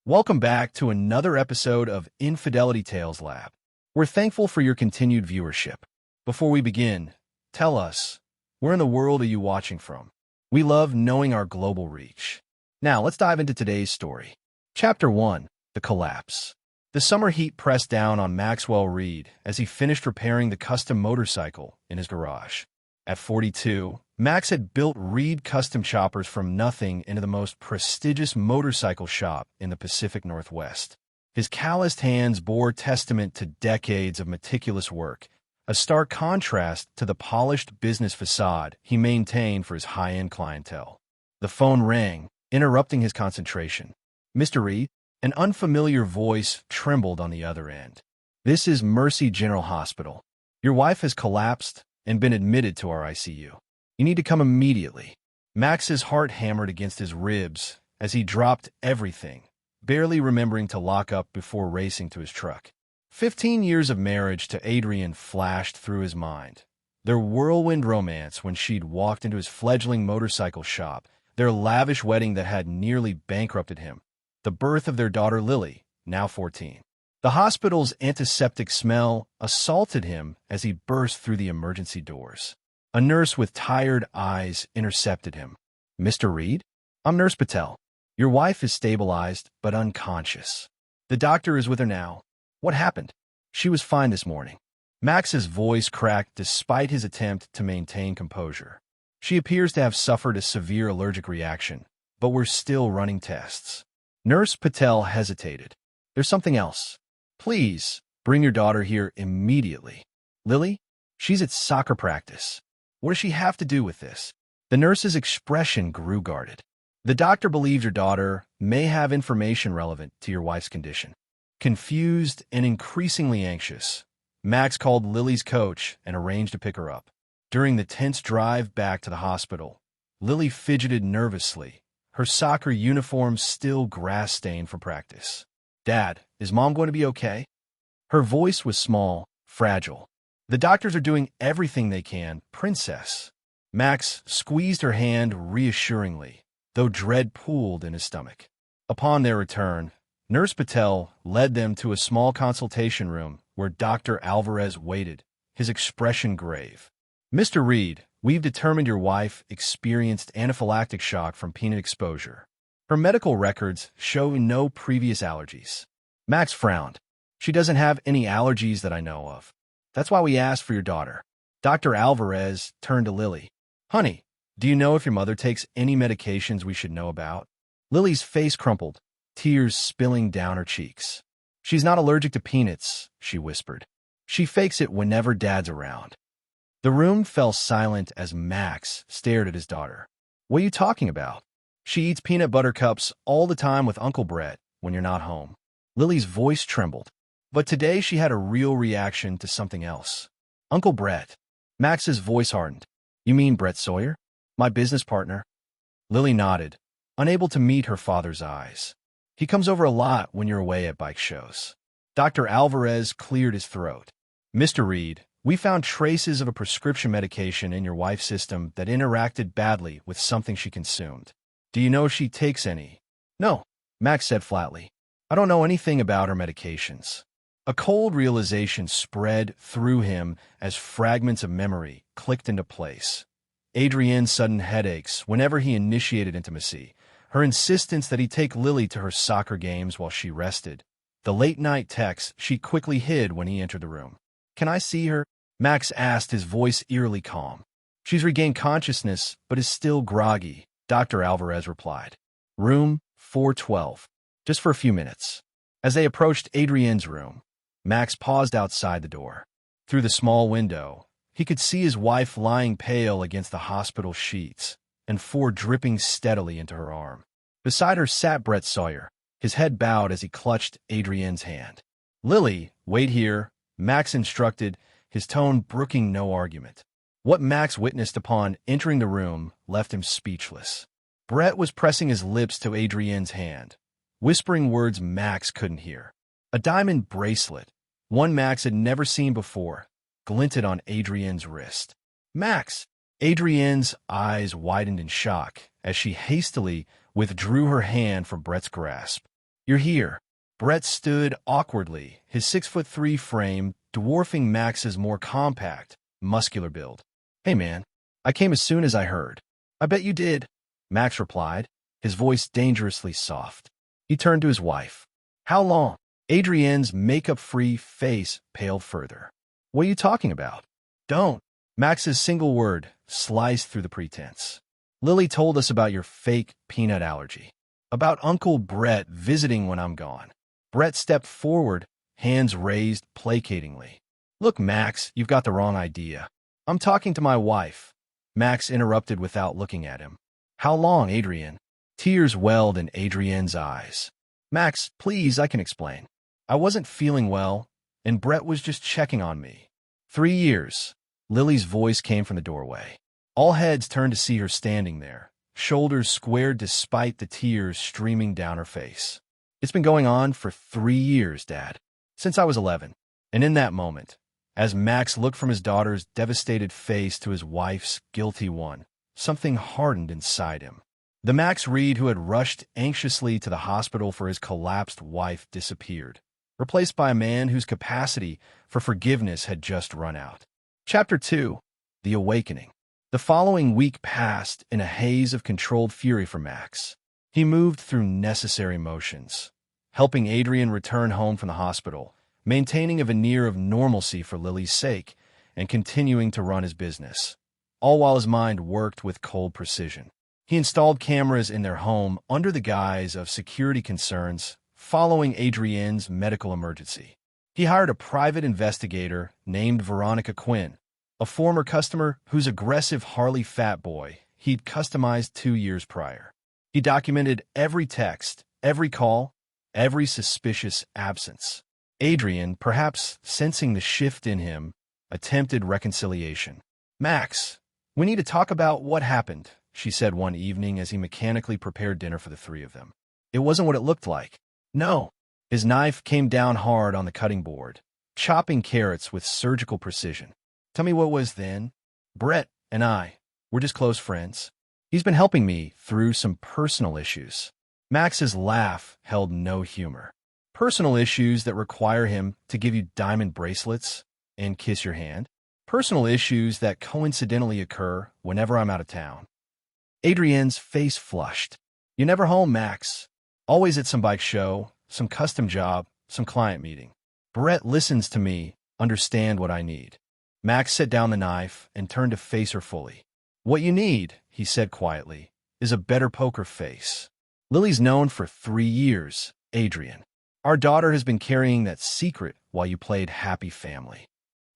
Welcome back to another episode of Infidelity Tales Lab. We're thankful for your continued viewership. Before we begin, tell us, where in the world are you watching from? We love knowing our global reach. Now, let's dive into today's story. Chapter 1, The Collapse. The summer heat pressed down on Maxwell Reed as he finished repairing the custom motorcycle in his garage. At 42, Max had built Reed custom choppers from nothing into the most prestigious motorcycle shop in the Pacific Northwest. His calloused hands bore testament to decades of meticulous work, a stark contrast to the polished business facade he maintained for his high-end clientele. The phone rang, interrupting his concentration. "Mr. Reed?" An unfamiliar voice trembled on the other end. "This is Mercy General Hospital. Your wife has collapsed and been admitted to our ICU. You need to come immediately." Max's heart hammered against his ribs as he dropped everything, barely remembering to lock up before racing to his truck. 15 years of marriage to Adrienne flashed through his mind. Their whirlwind romance when she'd walked into his fledgling motorcycle shop, their lavish wedding that had nearly bankrupted him, the birth of their daughter Lily, now 14. The hospital's antiseptic smell assaulted him as he burst through the emergency doors. A nurse with tired eyes intercepted him. "Mr. Reed? I'm Nurse Patel. Your wife is stabilized but unconscious. The doctor is with her now. What happened?" "She was fine this morning." Max's voice cracked despite his attempt to maintain composure. "She appears to have suffered a severe allergic reaction, but we're still running tests." Nurse Patel hesitated. "There's something else. Please, bring your daughter here immediately." "Lily? She's at soccer practice. What does she have to do with this?" The nurse's expression grew guarded. "The doctor believes your daughter may have information relevant to your wife's condition." Confused and increasingly anxious, Max called Lily's coach and arranged to pick her up. During the tense drive back to the hospital, Lily fidgeted nervously, her soccer uniform still grass-stained from practice. "Dad, is Mom going to be okay?" Her voice was small, fragile. "The doctors are doing everything they can, Princess." Max squeezed her hand reassuringly, though dread pooled in his stomach. Upon their return, Nurse Patel led them to a small consultation room where Dr. Alvarez waited, his expression grave. "Mr. Reed, we've determined your wife experienced anaphylactic shock from peanut exposure. Her medical records show no previous allergies." Max frowned. "She doesn't have any allergies that I know of. That's why we asked for your daughter." Dr. Alvarez turned to Lily. "Honey, do you know if your mother takes any medications we should know about?" Lily's face crumpled, tears spilling down her cheeks. "She's not allergic to peanuts," she whispered. "She fakes it whenever Dad's around." The room fell silent as Max stared at his daughter. "What are you talking about?" "She eats peanut butter cups all the time with Uncle Brett when you're not home." Lily's voice trembled. But today she had a real reaction to something else. "Uncle Brett." Max's voice hardened. "You mean Brett Sawyer? My business partner?" Lily nodded, unable to meet her father's eyes. "He comes over a lot when you're away at bike shows." Dr. Alvarez cleared his throat. "Mr. Reed, we found traces of a prescription medication in your wife's system that interacted badly with something she consumed. Do you know if she takes any?" "No," Max said flatly. "I don't know anything about her medications." A cold realization spread through him as fragments of memory clicked into place. Adrienne's sudden headaches whenever he initiated intimacy, her insistence that he take Lily to her soccer games while she rested, the late-night texts she quickly hid when he entered the room. "Can I see her?" Max asked, his voice eerily calm. "She's regained consciousness, but is still groggy," Dr. Alvarez replied. "Room 412. Just for a few minutes." As they approached Adrienne's room, Max paused outside the door. Through the small window, he could see his wife lying pale against the hospital sheets, and Ford dripping steadily into her arm. Beside her sat Brett Sawyer, his head bowed as he clutched Adrienne's hand. "Lily, wait here," Max instructed, his tone brooking no argument. What Max witnessed upon entering the room left him speechless. Brett was pressing his lips to Adrienne's hand, whispering words Max couldn't hear. A diamond bracelet, one Max had never seen before, glinted on Adrienne's wrist. "Max!" Adrienne's eyes widened in shock as she hastily withdrew her hand from Brett's grasp. You're here. Brett stood awkwardly, his 6'3" frame dwarfing Max's more compact, muscular build. Hey man, I came as soon as I heard. I bet you did, Max replied, his voice dangerously soft. He turned to his wife. How long? Adrienne's makeup-free face paled further. What are you talking about? Don't. Max's single word sliced through the pretense. Lily told us about your fake peanut allergy. About Uncle Brett visiting when I'm gone. Brett stepped forward, hands raised placatingly. Look, Max, you've got the wrong idea. I'm talking to my wife. Max interrupted without looking at him. How long, Adrienne? Tears welled in Adrienne's eyes. Max, please, I can explain. I wasn't feeling well, and Brett was just checking on me. 3 years. Lily's voice came from the doorway. All heads turned to see her standing there, shoulders squared despite the tears streaming down her face. It's been going on for 3 years, Dad. Since I was 11. And in that moment, as Max looked from his daughter's devastated face to his wife's guilty one, something hardened inside him. The Max Reed who had rushed anxiously to the hospital for his collapsed wife disappeared, replaced by a man whose capacity for forgiveness had just run out. Chapter 2. The Awakening. The following week passed in a haze of controlled fury for Max. He moved through necessary motions, helping Adrienne return home from the hospital, maintaining a veneer of normalcy for Lily's sake, and continuing to run his business, all while his mind worked with cold precision. He installed cameras in their home under the guise of security concerns following Adrienne's medical emergency. He hired a private investigator named Veronica Quinn, a former customer whose aggressive Harley fat boy he'd customized 2 years prior. He documented every text, every call, every suspicious absence. Adrienne, perhaps sensing the shift in him, attempted reconciliation. Max, we need to talk about what happened, she said one evening as he mechanically prepared dinner for the three of them. It wasn't what it looked like. No. His knife came down hard on the cutting board, chopping carrots with surgical precision. Tell me what was then. Brett and I, we're just close friends. He's been helping me through some personal issues. Max's laugh held no humor. Personal issues that require him to give you diamond bracelets and kiss your hand. Personal issues that coincidentally occur whenever I'm out of town. Adrienne's face flushed. You're never home, Max. Always at some bike show, some custom job, some client meeting. Brett listens to me, understand what I need. Max set down the knife and turned to face her fully. What you need, he said quietly, is a better poker face. Lily's known for 3 years, Adrienne. Our daughter has been carrying that secret while you played happy family.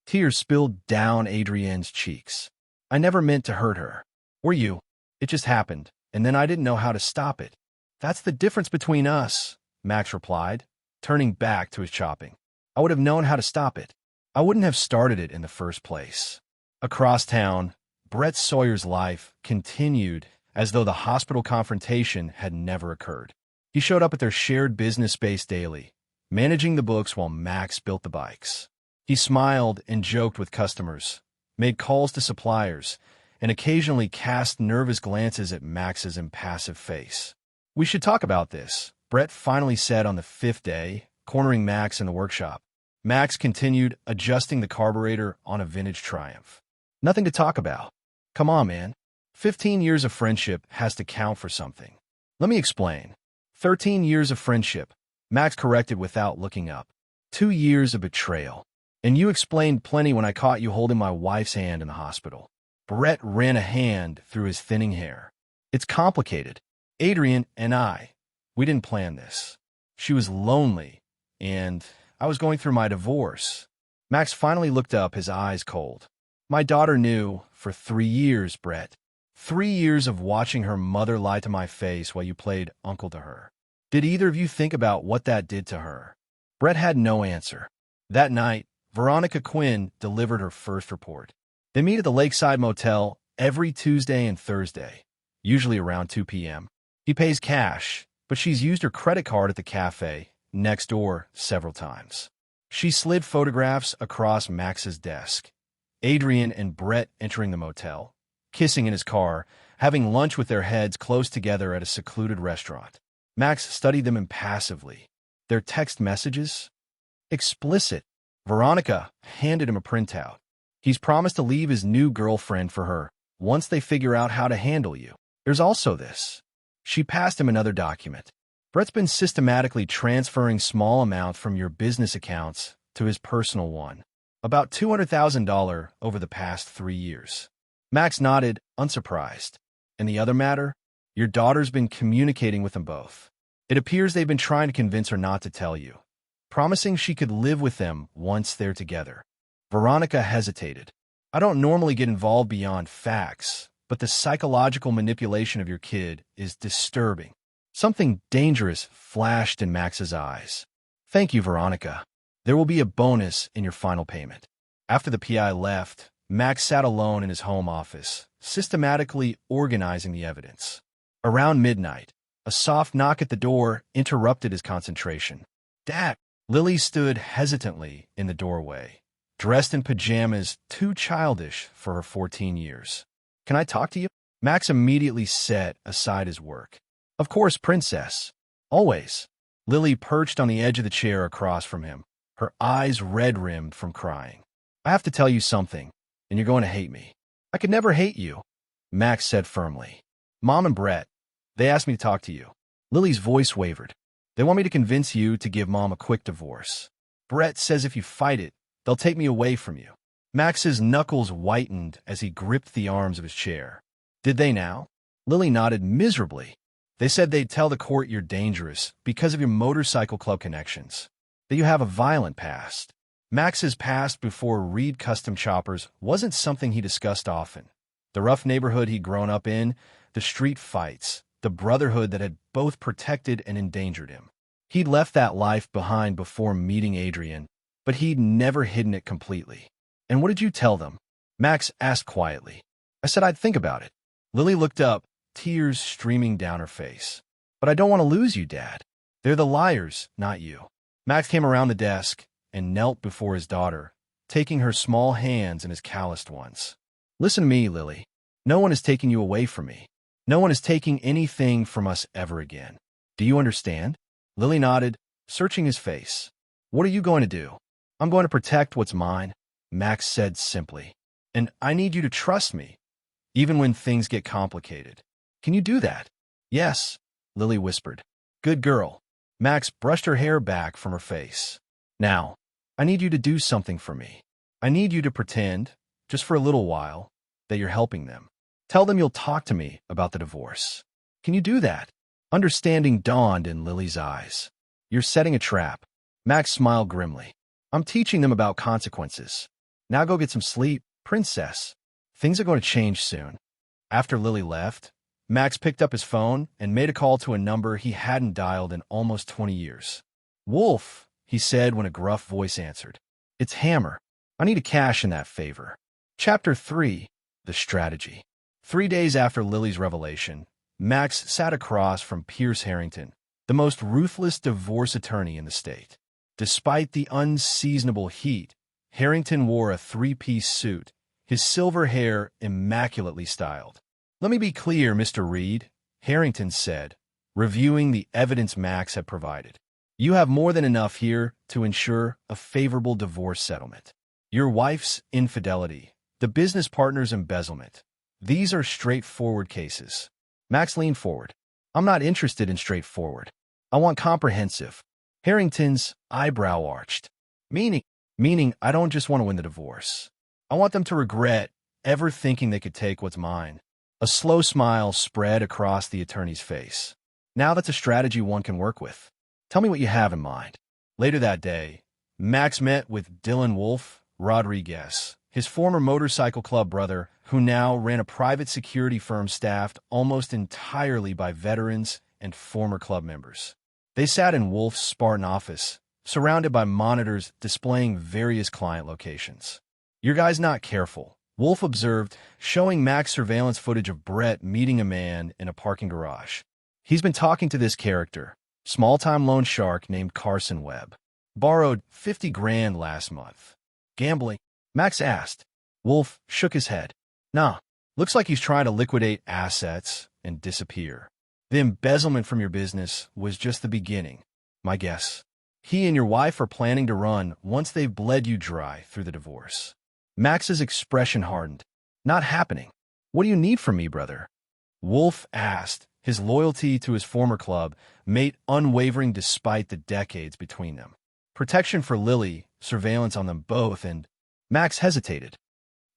Tears spilled down Adrienne's cheeks. I never meant to hurt her. Were you? It just happened, and then I didn't know how to stop it. That's the difference between us, Max replied, turning back to his chopping. I would have known how to stop it. I wouldn't have started it in the first place. Across town, Brett Sawyer's life continued as though the hospital confrontation had never occurred. He showed up at their shared business space daily, managing the books while Max built the bikes. He smiled and joked with customers, made calls to suppliers, and occasionally cast nervous glances at Max's impassive face. We should talk about this, Brett finally said on the 5th day, cornering Max in the workshop. Max continued adjusting the carburetor on a vintage Triumph. Nothing to talk about. Come on, man. 15 years of friendship has to count for something. Let me explain. 13 years of friendship, Max corrected without looking up. 2 years of betrayal. And you explained plenty when I caught you holding my wife's hand in the hospital. Brett ran a hand through his thinning hair. It's complicated. Adrienne and I, we didn't plan this. She was lonely, and I was going through my divorce. Max finally looked up, his eyes cold. My daughter knew for 3 years, Brett. 3 years of watching her mother lie to my face while you played uncle to her. Did either of you think about what that did to her? Brett had no answer. That night, Veronica Quinn delivered her first report. They meet at the Lakeside Motel every Tuesday and Thursday, usually around 2 p.m. He pays cash, but she's used her credit card at the cafe next door several times. She slid photographs across Max's desk. Adrienne and Brett entering the motel, kissing in his car, having lunch with their heads close together at a secluded restaurant. Max studied them impassively. Their text messages? Explicit. Veronica handed him a printout. He's promised to leave his new girlfriend for her once they figure out how to handle you. There's also this. She passed him another document. Brett's been systematically transferring small amounts from your business accounts to his personal one. About $200,000 over the past 3 years. Max nodded, unsurprised. And the other matter? Your daughter's been communicating with them both. It appears they've been trying to convince her not to tell you, promising she could live with them once they're together. Veronica hesitated. I don't normally get involved beyond facts, but the psychological manipulation of your kid is disturbing. Something dangerous flashed in Max's eyes. Thank you, Veronica. There will be a bonus in your final payment. After the PI left, Max sat alone in his home office, systematically organizing the evidence. Around midnight, a soft knock at the door interrupted his concentration. Dad! Lily stood hesitantly in the doorway, dressed in pajamas too childish for her 14 years. Can I talk to you? Max immediately set aside his work. Of course, princess. Always. Lily perched on the edge of the chair across from him, her eyes red-rimmed from crying. I have to tell you something, and you're going to hate me. I could never hate you, Max said firmly. Mom and Brett, they asked me to talk to you. Lily's voice wavered. They want me to convince you to give Mom a quick divorce. Brett says if you fight it, they'll take me away from you. Max's knuckles whitened as he gripped the arms of his chair. Did they now? Lily nodded miserably. They said they'd tell the court you're dangerous because of your motorcycle club connections, that you have a violent past. Max's past before Reed Custom Choppers wasn't something he discussed often. The rough neighborhood he'd grown up in, the street fights, the brotherhood that had both protected and endangered him. He'd left that life behind before meeting Adrian, but he'd never hidden it completely. And what did you tell them? Max asked quietly. I said I'd think about it. Lily looked up, tears streaming down her face. But I don't want to lose you, Dad. They're the liars, not you. Max came around the desk and knelt before his daughter, taking her small hands in his calloused ones. Listen to me, Lily. No one is taking you away from me. No one is taking anything from us ever again. Do you understand? Lily nodded, searching his face. What are you going to do? I'm going to protect what's mine, Max said simply. And I need you to trust me, even when things get complicated. Can you do that? Yes, Lily whispered. Good girl. Max brushed her hair back from her face. Now, I need you to do something for me. I need you to pretend, just for a little while, that you're helping them. Tell them you'll talk to me about the divorce. Can you do that? Understanding dawned in Lily's eyes. You're setting a trap. Max smiled grimly. I'm teaching them about consequences. Now go get some sleep, princess. Things are going to change soon. After Lily left, Max picked up his phone and made a call to a number he hadn't dialed in almost 20 years. Wolf, he said when a gruff voice answered. It's Hammer. I need to cash in that favor. Chapter 3, The Strategy. 3 days after Lily's revelation, Max sat across from Pierce Harrington, the most ruthless divorce attorney in the state. Despite the unseasonable heat, Harrington wore a three-piece suit, his silver hair immaculately styled. Let me be clear, Mr. Reed, Harrington said, reviewing the evidence Max had provided. You have more than enough here to ensure a favorable divorce settlement. Your wife's infidelity, the business partner's embezzlement. These are straightforward cases. Max leaned forward. I'm not interested in straightforward. I want comprehensive. Harrington's eyebrow arched. Meaning I don't just want to win the divorce. I want them to regret ever thinking they could take what's mine. A slow smile spread across the attorney's face. Now that's a strategy one can work with. Tell me what you have in mind. Later that day, Max met with Dylan Wolf Rodriguez, his former motorcycle club brother, who now ran a private security firm staffed almost entirely by veterans and former club members. They sat in Wolf's Spartan office, surrounded by monitors displaying various client locations. Your guy's not careful, Wolf observed, showing Max surveillance footage of Brett meeting a man in a parking garage. He's been talking to this character, small-time loan shark named Carson Webb. Borrowed $50,000 last month. Gambling? Max asked. Wolf shook his head. Nah, looks like he's trying to liquidate assets and disappear. The embezzlement from your business was just the beginning, my guess. He and your wife are planning to run once they've bled you dry through the divorce. Max's expression hardened. Not happening. What do you need from me, brother? Wolf asked, his loyalty to his former club made unwavering despite the decades between them. Protection for Lily, surveillance on them both, and Max hesitated.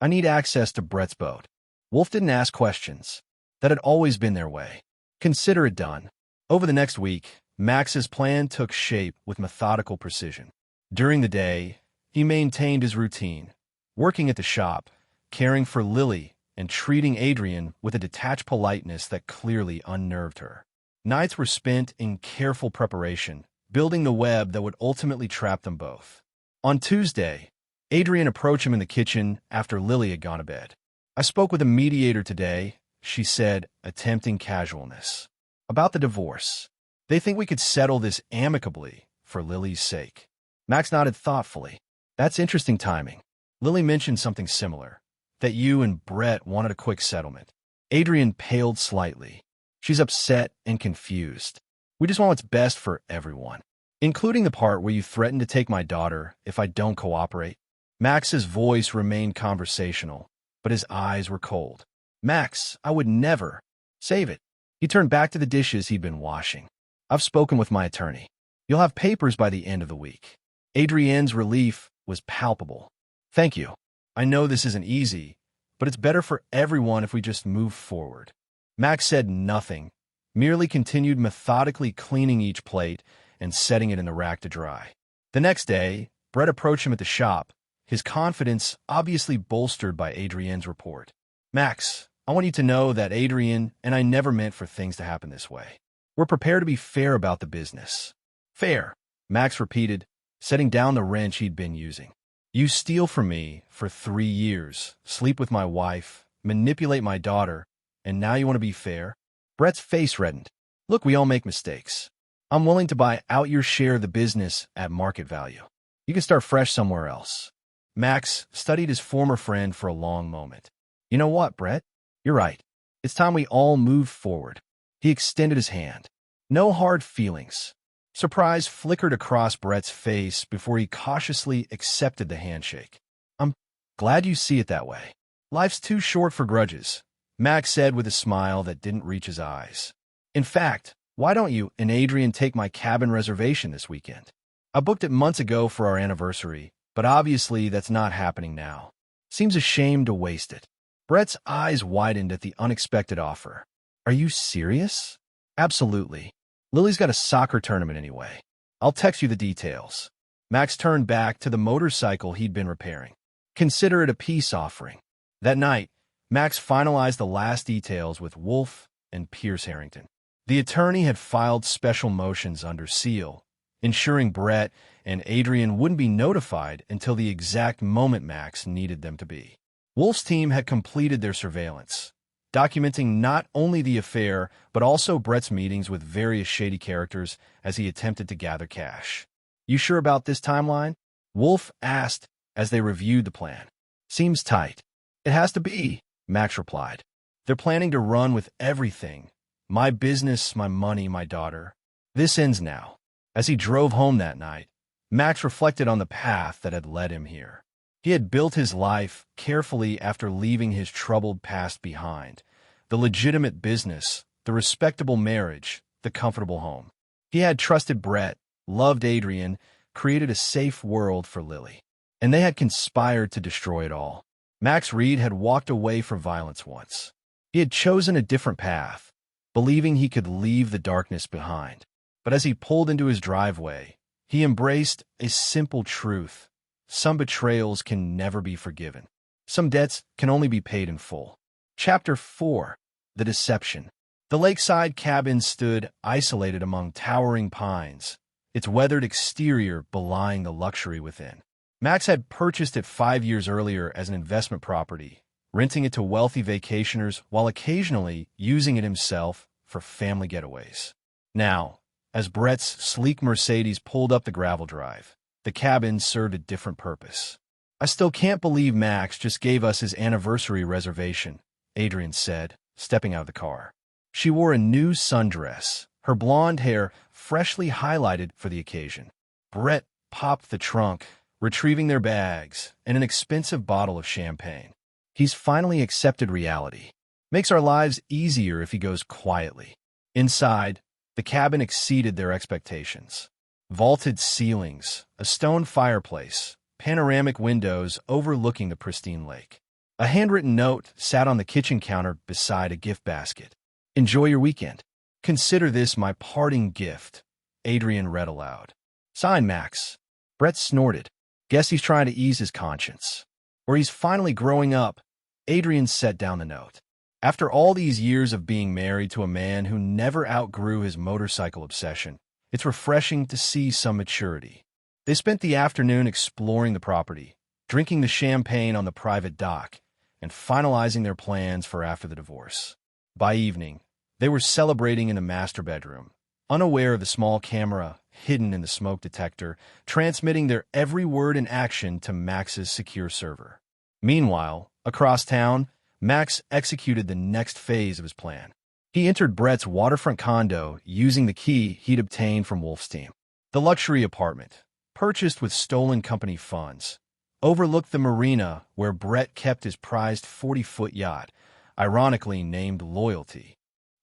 I need access to Brett's boat. Wolf didn't ask questions. That had always been their way. Consider it done. Over the next week, Max's plan took shape with methodical precision. During the day, he maintained his routine, working at the shop, caring for Lily, and treating Adrian with a detached politeness that clearly unnerved her. Nights were spent in careful preparation, building the web that would ultimately trap them both. On Tuesday, Adrian approached him in the kitchen after Lily had gone to bed. I spoke with a mediator today, she said, attempting casualness. About the divorce. They think we could settle this amicably for Lily's sake. Max nodded thoughtfully. That's interesting timing. Lily mentioned something similar, that you and Brett wanted a quick settlement. Adrian paled slightly. She's upset and confused. We just want what's best for everyone, including the part where you threaten to take my daughter if I don't cooperate. Max's voice remained conversational, but his eyes were cold. Max, I would never. Save it. He turned back to the dishes he'd been washing. I've spoken with my attorney. You'll have papers by the end of the week. Adrienne's relief was palpable. Thank you. I know this isn't easy, but it's better for everyone if we just move forward. Max said nothing, merely continued methodically cleaning each plate and setting it in the rack to dry. The next day, Brett approached him at the shop, his confidence obviously bolstered by Adrienne's report. Max, I want you to know that Adrienne and I never meant for things to happen this way. We're prepared to be fair about the business. Fair, Max repeated, setting down the wrench he'd been using. You steal from me for 3 years, sleep with my wife, manipulate my daughter, and now you want to be fair? Brett's face reddened. Look, we all make mistakes. I'm willing to buy out your share of the business at market value. You can start fresh somewhere else. Max studied his former friend for a long moment. You know what, Brett? You're right. It's time we all moved forward. He extended his hand. No hard feelings. Surprise flickered across Brett's face before he cautiously accepted the handshake. I'm glad you see it that way. Life's too short for grudges, Max said with a smile that didn't reach his eyes. In fact, why don't you and Adrian take my cabin reservation this weekend? I booked it months ago for our anniversary, but obviously that's not happening now. Seems a shame to waste it. Brett's eyes widened at the unexpected offer. Are you serious? Absolutely. Lily's got a soccer tournament anyway. I'll text you the details. Max turned back to the motorcycle he'd been repairing. Consider it a peace offering. That night, Max finalized the last details with Wolf and Pierce Harrington. The attorney had filed special motions under seal, ensuring Brett and Adrian wouldn't be notified until the exact moment Max needed them to be. Wolf's team had completed their surveillance, documenting not only the affair, but also Brett's meetings with various shady characters as he attempted to gather cash. You sure about this timeline? Wolf asked as they reviewed the plan. Seems tight. It has to be, Max replied. They're planning to run with everything. My business, my money, my daughter. This ends now. As he drove home that night, Max reflected on the path that had led him here. He had built his life carefully after leaving his troubled past behind. The legitimate business, the respectable marriage, the comfortable home. He had trusted Brett, loved Adrian, created a safe world for Lily. And they had conspired to destroy it all. Max Reed had walked away from violence once. He had chosen a different path, believing he could leave the darkness behind. But as he pulled into his driveway, he embraced a simple truth. Some betrayals can never be forgiven. Some debts can only be paid in full. Chapter 4. The Deception. The lakeside cabin stood isolated among towering pines, its weathered exterior belying the luxury within. Max had purchased it 5 years earlier as an investment property, renting it to wealthy vacationers while occasionally using it himself for family getaways. Now, as Brett's sleek Mercedes pulled up the gravel drive, the cabin served a different purpose. I still can't believe Max just gave us his anniversary reservation, Adrian said, stepping out of the car. She wore a new sundress, her blonde hair freshly highlighted for the occasion. Brett popped the trunk, retrieving their bags and an expensive bottle of champagne. He's finally accepted reality. Makes our lives easier if he goes quietly. Inside, the cabin exceeded their expectations. Vaulted ceilings, a stone fireplace, panoramic windows overlooking the pristine lake. A handwritten note sat on the kitchen counter beside a gift basket. "Enjoy your weekend. Consider this my parting gift," Adrian read aloud. "Sign, Max." Brett snorted. Guess he's trying to ease his conscience. Or he's finally growing up. Adrian set down the note. After all these years of being married to a man who never outgrew his motorcycle obsession, it's refreshing to see some maturity. They spent the afternoon exploring the property, drinking the champagne on the private dock, and finalizing their plans for after the divorce. By evening, they were celebrating in the master bedroom, unaware of the small camera hidden in the smoke detector, transmitting their every word and action to Max's secure server. Meanwhile, across town, Max executed the next phase of his plan. He entered Brett's waterfront condo using the key he'd obtained from Wolf's team. The luxury apartment, purchased with stolen company funds, overlooked the marina where Brett kept his prized 40-foot yacht, ironically named Loyalty.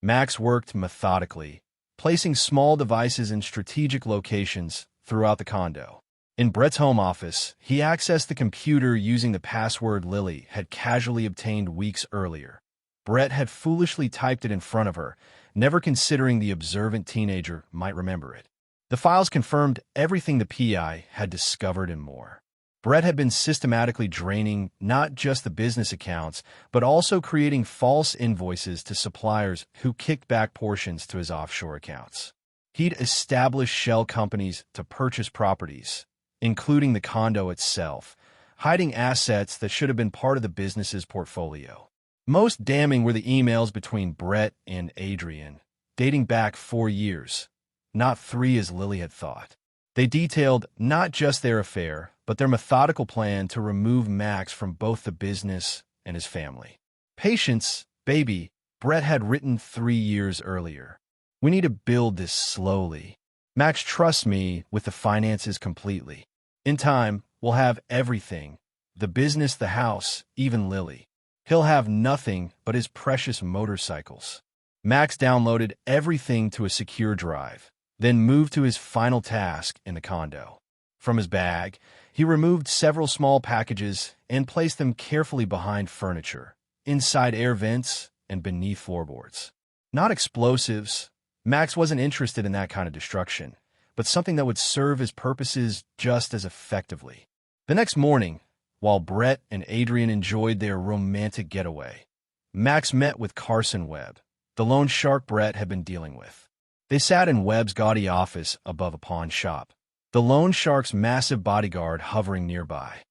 Max worked methodically, placing small devices in strategic locations throughout the condo. In Brett's home office, he accessed the computer using the password Lily had casually obtained weeks earlier. Brett had foolishly typed it in front of her, never considering the observant teenager might remember it. The files confirmed everything the PI had discovered and more. Brett had been systematically draining not just the business accounts, but also creating false invoices to suppliers who kicked back portions to his offshore accounts. He'd established shell companies to purchase properties, including the condo itself, hiding assets that should have been part of the business's portfolio. Most damning were the emails between Brett and Adrian, dating back 4 years, not 3 as Lily had thought. They detailed not just their affair, but their methodical plan to remove Max from both the business and his family. "Patience, baby," Brett had written 3 years earlier. "We need to build this slowly. Max trusts me with the finances completely. In time, we'll have everything. The business, the house, even Lily. He'll have nothing but his precious motorcycles." Max downloaded everything to a secure drive, then moved to his final task in the condo. From his bag, he removed several small packages and placed them carefully behind furniture, inside air vents, and beneath floorboards. Not explosives. Max wasn't interested in that kind of destruction, but something that would serve his purposes just as effectively. The next morning, while Brett and Adrian enjoyed their romantic getaway, Max met with Carson Webb, the loan shark Brett had been dealing with. They sat in Webb's gaudy office above a pawn shop, the loan shark's massive bodyguard hovering nearby.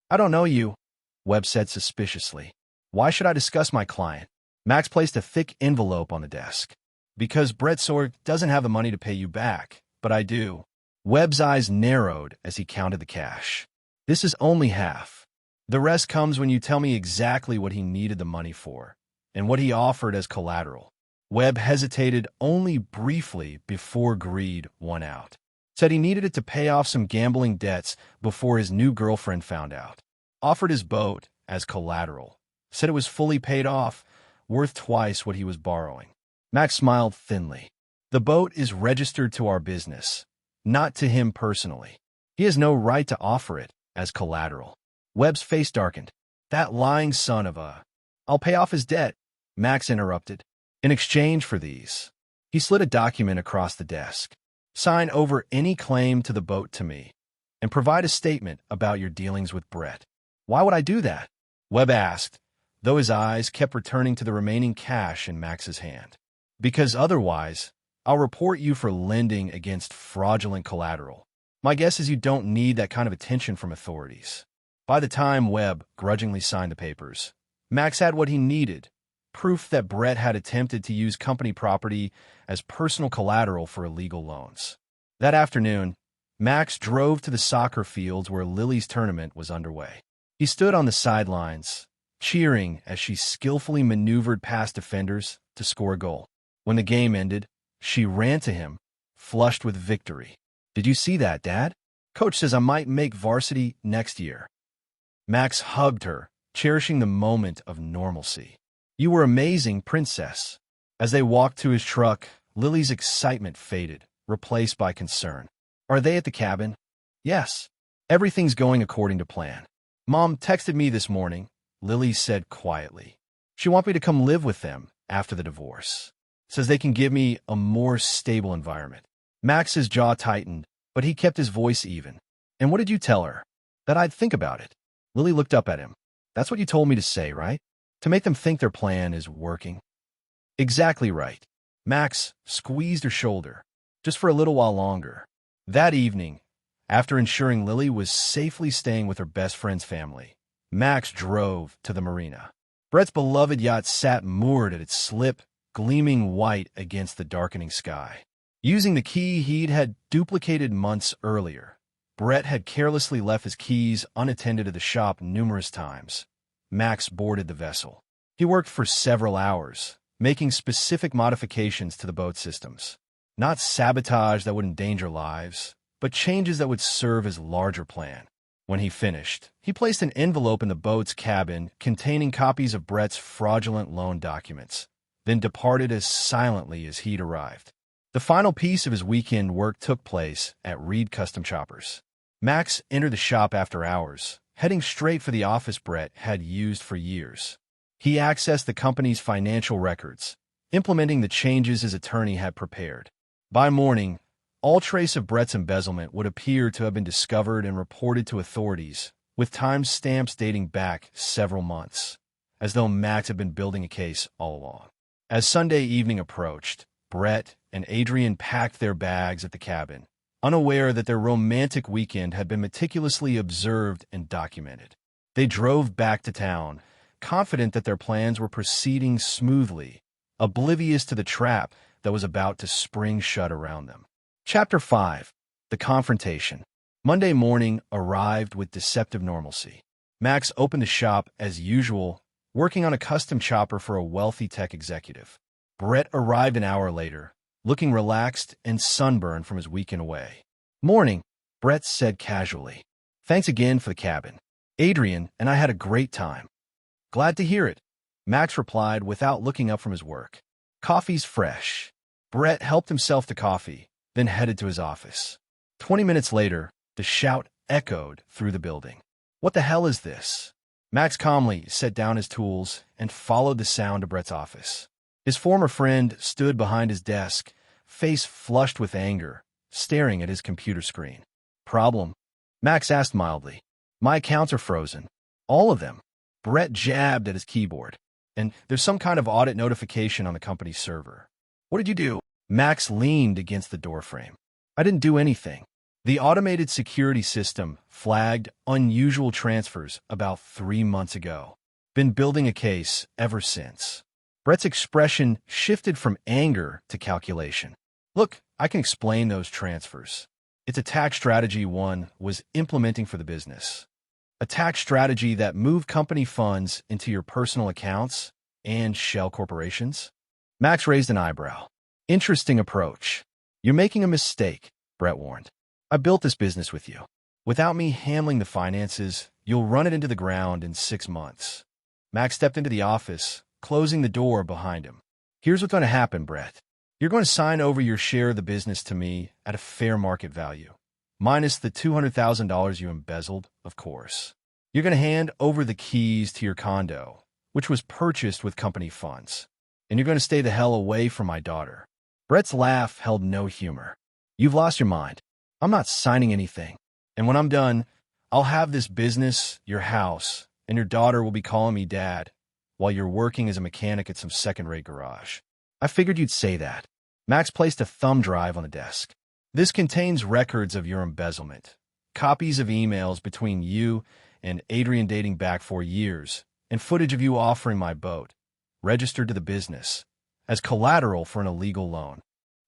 "I don't know you," Webb said suspiciously. "Why should I discuss my client?" Max placed a thick envelope on the desk. "Because Brett Sorg doesn't have the money to pay you back, but I do." Webb's eyes narrowed as he counted the cash. "This is only half. The rest comes when you tell me exactly what he needed the money for, and what he offered as collateral." Webb hesitated only briefly before greed won out. Said he needed it to pay off some gambling debts before his new girlfriend found out. Offered his boat as collateral. Said it was fully paid off, worth twice what he was borrowing. Max smiled thinly. "The boat is registered to our business, not to him personally. He has no right to offer it as collateral." Webb's face darkened. "That lying son of a—" "I'll pay off his debt," Max interrupted. "In exchange for these." He slid a document across the desk. "Sign over any claim to the boat to me, and provide a statement about your dealings with Brett." "Why would I do that?" Webb asked, though his eyes kept returning to the remaining cash in Max's hand. "Because otherwise, I'll report you for lending against fraudulent collateral. My guess is you don't need that kind of attention from authorities." By the time Webb grudgingly signed the papers, Max had what he needed: proof that Brett had attempted to use company property as personal collateral for illegal loans. That afternoon, Max drove to the soccer fields where Lily's tournament was underway. He stood on the sidelines, cheering as she skillfully maneuvered past defenders to score a goal. When the game ended, she ran to him, flushed with victory. "Did you see that, Dad? Coach says I might make varsity next year." Max hugged her, cherishing the moment of normalcy. "You were amazing, princess." As they walked to his truck, Lily's excitement faded, replaced by concern. "Are they at the cabin?" "Yes. Everything's going according to plan. Mom texted me this morning," Lily said quietly. "She wants me to come live with them after the divorce. Says they can give me a more stable environment." Max's jaw tightened, but he kept his voice even. "And what did you tell her?" "That I'd think about it." Lily looked up at him. "That's what you told me to say, right? To make them think their plan is working?" "Exactly right." Max squeezed her shoulder, just for a little while longer. That evening, after ensuring Lily was safely staying with her best friend's family, Max drove to the marina. Brett's beloved yacht sat moored at its slip, gleaming white against the darkening sky. Using the key he'd had duplicated months earlier, Brett had carelessly left his keys unattended at the shop numerous times. Max boarded the vessel. He worked for several hours, making specific modifications to the boat systems. Not sabotage that would endanger lives, but changes that would serve his larger plan. When he finished, he placed an envelope in the boat's cabin containing copies of Brett's fraudulent loan documents, then departed as silently as he'd arrived. The final piece of his weekend work took place at Reed Custom Choppers. Max entered the shop after hours, heading straight for the office Brett had used for years. He accessed the company's financial records, implementing the changes his attorney had prepared. By morning, all trace of Brett's embezzlement would appear to have been discovered and reported to authorities, with timestamps dating back several months, as though Max had been building a case all along. As Sunday evening approached, Brett and Adrian packed their bags at the cabin, unaware that their romantic weekend had been meticulously observed and documented. They drove back to town, confident that their plans were proceeding smoothly, oblivious to the trap that was about to spring shut around them. Chapter 5. The Confrontation. Monday morning arrived with deceptive normalcy. Max opened the shop as usual, working on a custom chopper for a wealthy tech executive. Brett arrived an hour later, looking relaxed and sunburned from his weekend away. "Morning," Brett said casually. "Thanks again for the cabin. Adrian and I had a great time." "Glad to hear it," Max replied without looking up from his work. "Coffee's fresh." Brett helped himself to coffee, then headed to his office. 20 minutes later, the shout echoed through the building. "What the hell is this?" Max calmly set down his tools and followed the sound to Brett's office. His former friend stood behind his desk, face flushed with anger, staring at his computer screen. "Problem?" Max asked mildly. "My accounts are frozen. All of them." Brett jabbed at his keyboard. "And there's some kind of audit notification on the company's server." "What did you do?" Max leaned against the doorframe. "I didn't do anything. The automated security system flagged unusual transfers about 3 months ago. Been building a case ever since." Brett's expression shifted from anger to calculation. "Look, I can explain those transfers. It's a tax strategy one was implementing for the business. A tax strategy that moved company funds into your personal accounts and shell corporations." Max raised an eyebrow. "Interesting approach." "You're making a mistake," Brett warned. "I built this business with you. Without me handling the finances, you'll run it into the ground in 6 months." Max stepped into the office, closing the door behind him. "Here's what's going to happen, Brett. You're going to sign over your share of the business to me at a fair market value, minus the $200,000 you embezzled, of course. You're going to hand over the keys to your condo, which was purchased with company funds. And you're going to stay the hell away from my daughter." Brett's laugh held no humor. "You've lost your mind. I'm not signing anything. And when I'm done, I'll have this business, your house, and your daughter will be calling me Dad, while you're working as a mechanic at some second-rate garage." "I figured you'd say that." Max placed a thumb drive on the desk. "This contains records of your embezzlement, copies of emails between you and Adrian dating back 4 years, and footage of you offering my boat, registered to the business, as collateral for an illegal loan."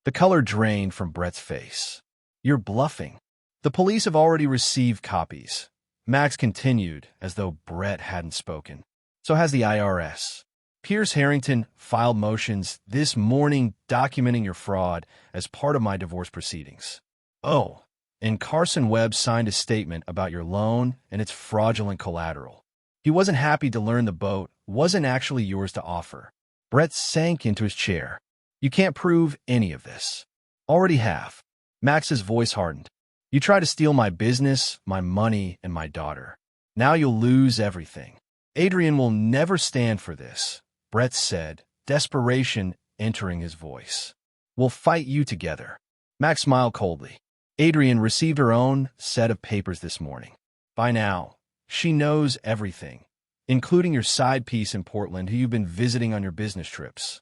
The color drained from Brett's face. "You're bluffing. The police have already received copies." Max continued, as though Brett hadn't spoken. "So has the IRS. Piers Harrington filed motions this morning documenting your fraud as part of my divorce proceedings. Oh, and Carson Webb signed a statement about your loan and its fraudulent collateral. He wasn't happy to learn the boat wasn't actually yours to offer. Brett sank into his chair. You can't prove any of this. Already have. Max's voice hardened. You tried to steal my business, my money, and my daughter. Now you'll lose everything. Adrian will never stand for this, Brett said, desperation entering his voice. We'll fight you together. Max smiled coldly. Adrian received her own set of papers this morning. By now, she knows everything, including your side piece in Portland who you've been visiting on your business trips.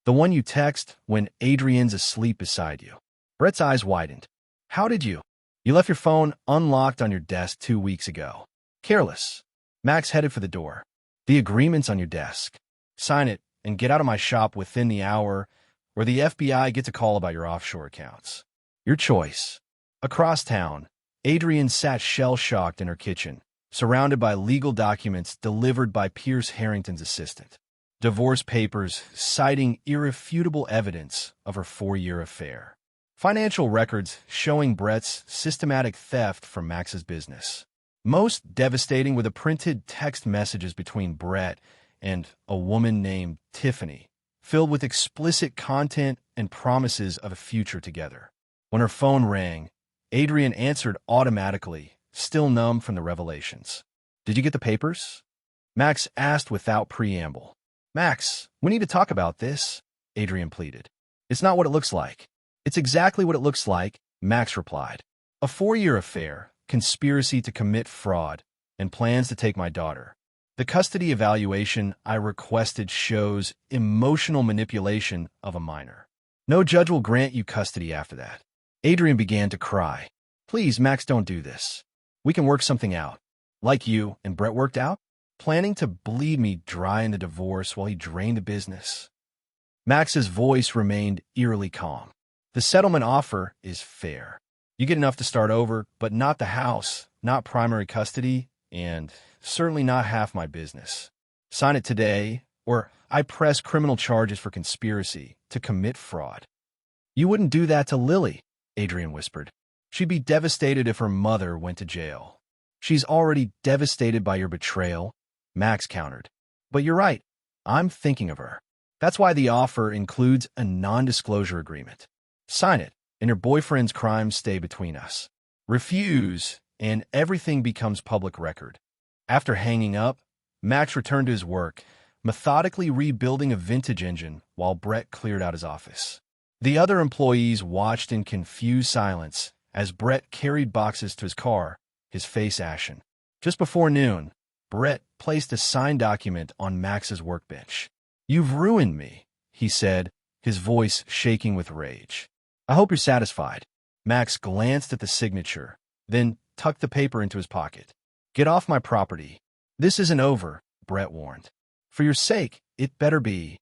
The one you text when Adrian's asleep beside you. Brett's eyes widened. How did you? You left your phone unlocked on your desk 2 weeks ago. Careless. Max headed for the door. The agreement's on your desk. Sign it and get out of my shop within the hour, or the FBI gets a call about your offshore accounts. Your choice. Across town, Adrian sat shell-shocked in her kitchen, surrounded by legal documents delivered by Piers Harrington's assistant. Divorce papers citing irrefutable evidence of her 4-year affair. Financial records showing Brett's systematic theft from Max's business. Most devastating were the printed text messages between Brett and a woman named Tiffany, filled with explicit content and promises of a future together. When her phone rang, Adrian answered automatically, still numb from the revelations. Did you get the papers? Max asked without preamble. Max, we need to talk about this, Adrian pleaded. It's not what it looks like. It's exactly what it looks like, Max replied. A 4-year affair, conspiracy to commit fraud, and plans to take my daughter. The custody evaluation I requested shows emotional manipulation of a minor. No judge will grant you custody after that. Adrian began to cry. Please, Max, don't do this. We can work something out. Like you and Brett worked out? Planning to bleed me dry in the divorce while he drained the business. Max's voice remained eerily calm. The settlement offer is fair. You get enough to start over, but not the house, not primary custody, and certainly not half my business. Sign it today, or I press criminal charges for conspiracy to commit fraud. You wouldn't do that to Lily, Adrian whispered. She'd be devastated if her mother went to jail. She's already devastated by your betrayal, Max countered. But you're right. I'm thinking of her. That's why the offer includes a non-disclosure agreement. Sign it, and your boyfriend's crimes stay between us. Refuse, and everything becomes public record. After hanging up, Max returned to his work, methodically rebuilding a vintage engine while Brett cleared out his office. The other employees watched in confused silence as Brett carried boxes to his car, his face ashen. Just before noon, Brett placed a signed document on Max's workbench. You've ruined me, he said, his voice shaking with rage. I hope you're satisfied. Max glanced at the signature, then tucked the paper into his pocket. Get off my property. This isn't over, Brett warned. For your sake, it better be.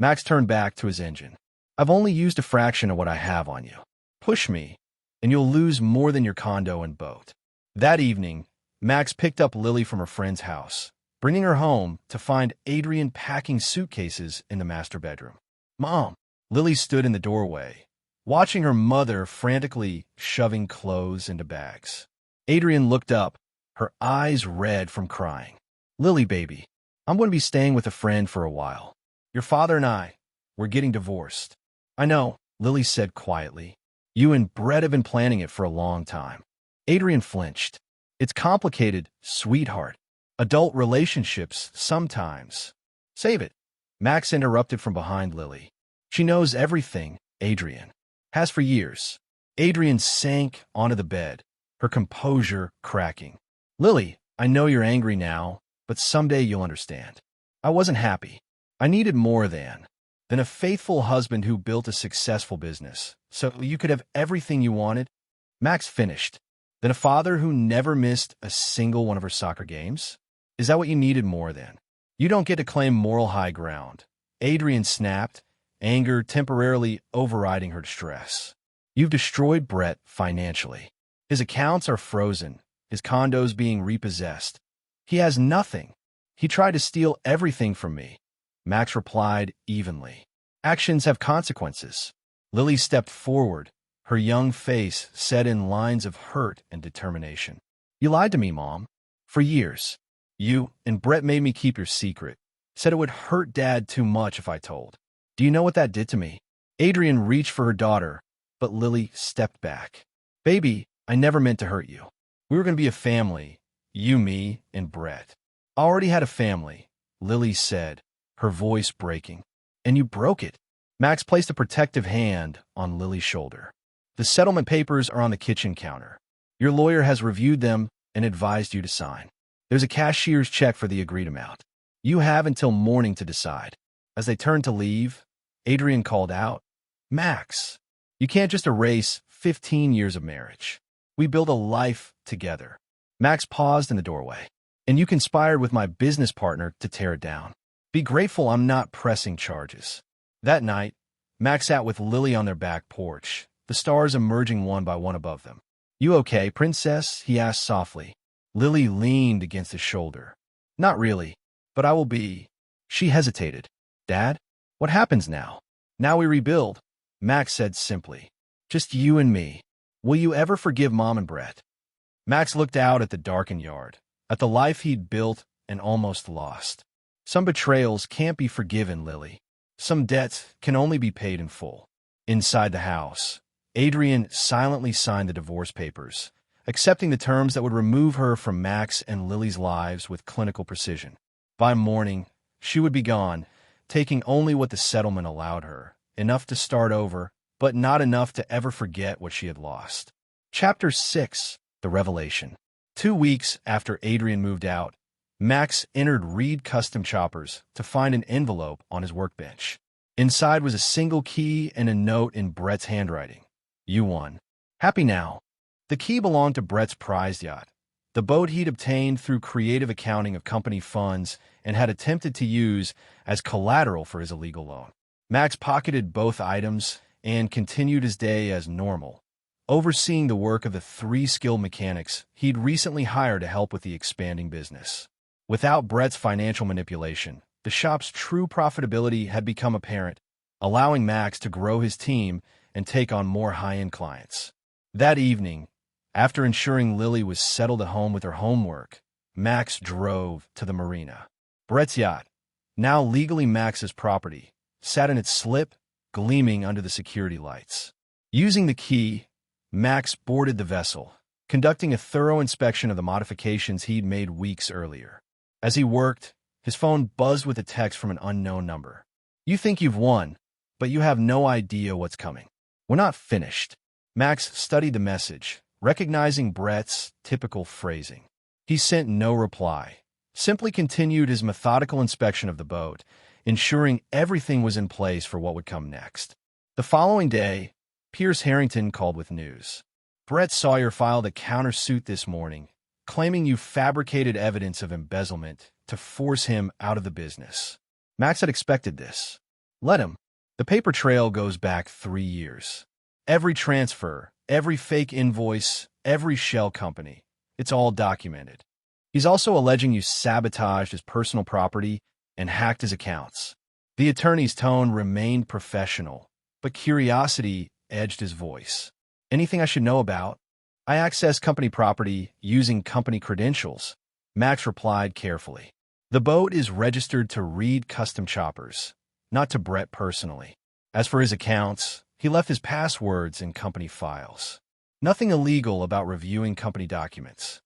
Max turned back to his engine. I've only used a fraction of what I have on you. Push me, and you'll lose more than your condo and boat. That evening, Max picked up Lily from her friend's house, bringing her home to find Adrian packing suitcases in the master bedroom. Mom, Lily stood in the doorway, watching her mother frantically shoving clothes into bags. Adrian looked up, her eyes red from crying. Lily, baby, I'm going to be staying with a friend for a while. Your father and we're getting divorced. I know, Lily said quietly. You and Brett have been planning it for a long time. Adrian flinched. It's complicated, sweetheart. Adult relationships, sometimes. Save it. Max interrupted from behind Lily. She knows everything, Adrian. Has for years. Adrian sank onto the bed, her composure cracking. Lily, I know you're angry now, but someday you'll understand. I wasn't happy. I needed more than a faithful husband who built a successful business, so you could have everything you wanted. Max finished. Than a father who never missed a single one of her soccer games? Is that what you needed more than? You don't get to claim moral high ground. Adrian snapped, anger temporarily overriding her distress. You've destroyed Brett financially. His accounts are frozen, his condo's being repossessed. He has nothing. He tried to steal everything from me. Max replied evenly. Actions have consequences. Lily stepped forward, her young face set in lines of hurt and determination. You lied to me, Mom. For years. You and Brett made me keep your secret. Said it would hurt Dad too much if I told. Do you know what that did to me? Adrian reached for her daughter, but Lily stepped back. Baby, I never meant to hurt you. We were going to be a family, you, me, and Brett. I already had a family, Lily said, her voice breaking. And you broke it. Max placed a protective hand on Lily's shoulder. The settlement papers are on the kitchen counter. Your lawyer has reviewed them and advised you to sign. There's a cashier's check for the agreed amount. You have until morning to decide. As they turned to leave, Adrian called out, Max, you can't just erase 15 years of marriage. We build a life together. Max paused in the doorway. And you conspired with my business partner to tear it down. Be grateful I'm not pressing charges. That night, Max sat with Lily on their back porch, the stars emerging one by one above them. You okay, princess? He asked softly. Lily leaned against his shoulder. Not really, but I will be. She hesitated. Dad? What happens now? Now we rebuild, Max said simply. Just you and me. Will you ever forgive Mom and Brett? Max looked out at the darkened yard, at the life he'd built and almost lost. Some betrayals can't be forgiven, Lily. Some debts can only be paid in full. Inside the house, Adrian silently signed the divorce papers, accepting the terms that would remove her from Max and Lily's lives with clinical precision. By morning, she would be gone, taking only what the settlement allowed her, enough to start over, but not enough to ever forget what she had lost. Chapter 6. The Revelation. 2 weeks after Adrian moved out, Max entered Reed Custom Choppers to find an envelope on his workbench. Inside was a single key and a note in Brett's handwriting. You won. Happy now. The key belonged to Brett's prized yacht, the boat he'd obtained through creative accounting of company funds and had attempted to use as collateral for his illegal loan. Max pocketed both items and continued his day as normal, overseeing the work of the 3 skilled mechanics he'd recently hired to help with the expanding business. Without Brett's financial manipulation, the shop's true profitability had become apparent, allowing Max to grow his team and take on more high-end clients. That evening, after ensuring Lily was settled at home with her homework, Max drove to the marina. Brett's yacht, now legally Max's property, sat in its slip, gleaming under the security lights. Using the key, Max boarded the vessel, conducting a thorough inspection of the modifications he'd made weeks earlier. As he worked, his phone buzzed with a text from an unknown number. You think you've won, but you have no idea what's coming. We're not finished. Max studied the message, recognizing Brett's typical phrasing. He sent no reply, simply continued his methodical inspection of the boat, ensuring everything was in place for what would come next. The following day, Pierce Harrington called with news. Brett Sawyer filed a countersuit this morning, claiming you fabricated evidence of embezzlement to force him out of the business. Max had expected this. Let him. The paper trail goes back 3 years. Every transfer, every fake invoice, every shell company, it's all documented. He's also alleging you sabotaged his personal property and hacked his accounts. The attorney's tone remained professional, but curiosity edged his voice. Anything I should know about? I access company property using company credentials, Max replied carefully. The boat is registered to Reed Custom Choppers, not to Brett personally. As for his accounts, he left his passwords in company files. Nothing illegal about reviewing company documents.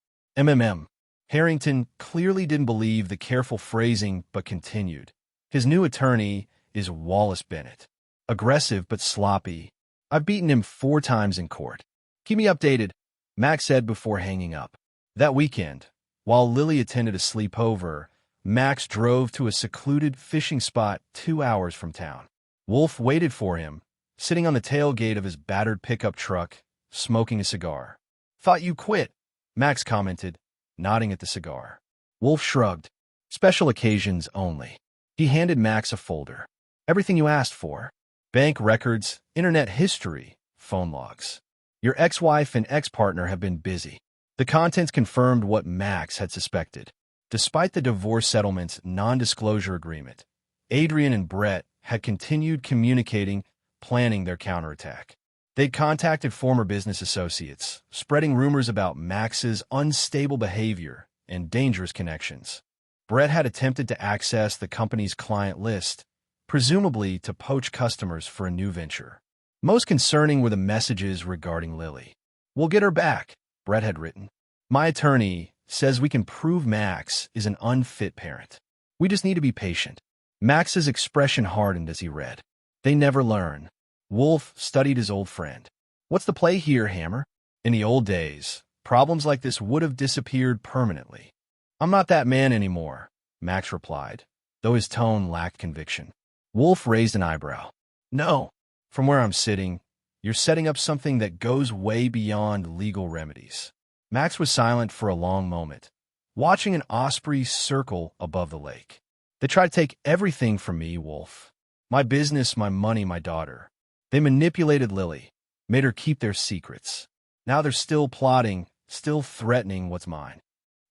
Harrington clearly didn't believe the careful phrasing but continued. His new attorney is Wallace Bennett. Aggressive but sloppy. I've beaten him 4 times in court. Keep me updated, Max said before hanging up. That weekend, while Lily attended a sleepover, Max drove to a secluded fishing spot 2 hours from town. Wolf waited for him, sitting on the tailgate of his battered pickup truck, smoking a cigar. Thought you quit, Max commented, nodding at the cigar. Wolf shrugged. Special occasions only. He handed Max a folder. Everything you asked for. Bank records, internet history, phone logs. Your ex-wife and ex-partner have been busy. The contents confirmed what Max had suspected. Despite the divorce settlement's non-disclosure agreement, Adrian and Brett had continued communicating, planning their counterattack. They'd contacted former business associates, spreading rumors about Max's unstable behavior and dangerous connections. Brett had attempted to access the company's client list, presumably to poach customers for a new venture. Most concerning were the messages regarding Lily. "We'll get her back," Brett had written. "My attorney says we can prove Max is an unfit parent. We just need to be patient." Max's expression hardened as he read. "They never learn." Wolf studied his old friend. "What's the play here, Hammer?" In the old days, problems like this would have disappeared permanently. "I'm not that man anymore," Max replied, though his tone lacked conviction. Wolf raised an eyebrow. "No. From where I'm sitting, you're setting up something that goes way beyond legal remedies." Max was silent for a long moment, watching an osprey circle above the lake. "They try to take everything from me, Wolf. My business, my money, my daughter. They manipulated Lily, made her keep their secrets. Now they're still plotting, still threatening what's mine."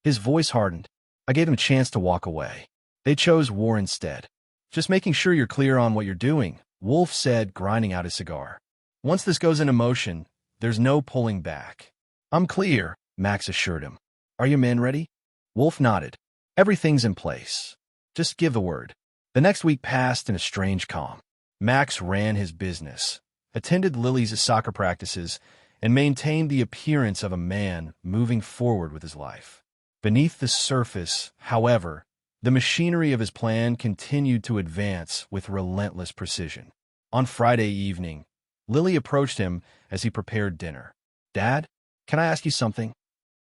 His voice hardened. "I gave them a chance to walk away. They chose war instead." "Just making sure you're clear on what you're doing," Wolf said, grinding out his cigar. "Once this goes into motion, there's no pulling back." "I'm clear," Max assured him. "Are your men ready?" Wolf nodded. "Everything's in place. Just give the word." The next week passed in a strange calm. Max ran his business, attended Lily's soccer practices, and maintained the appearance of a man moving forward with his life. Beneath the surface, however, the machinery of his plan continued to advance with relentless precision. On Friday evening, Lily approached him as he prepared dinner. "Dad, can I ask you something?"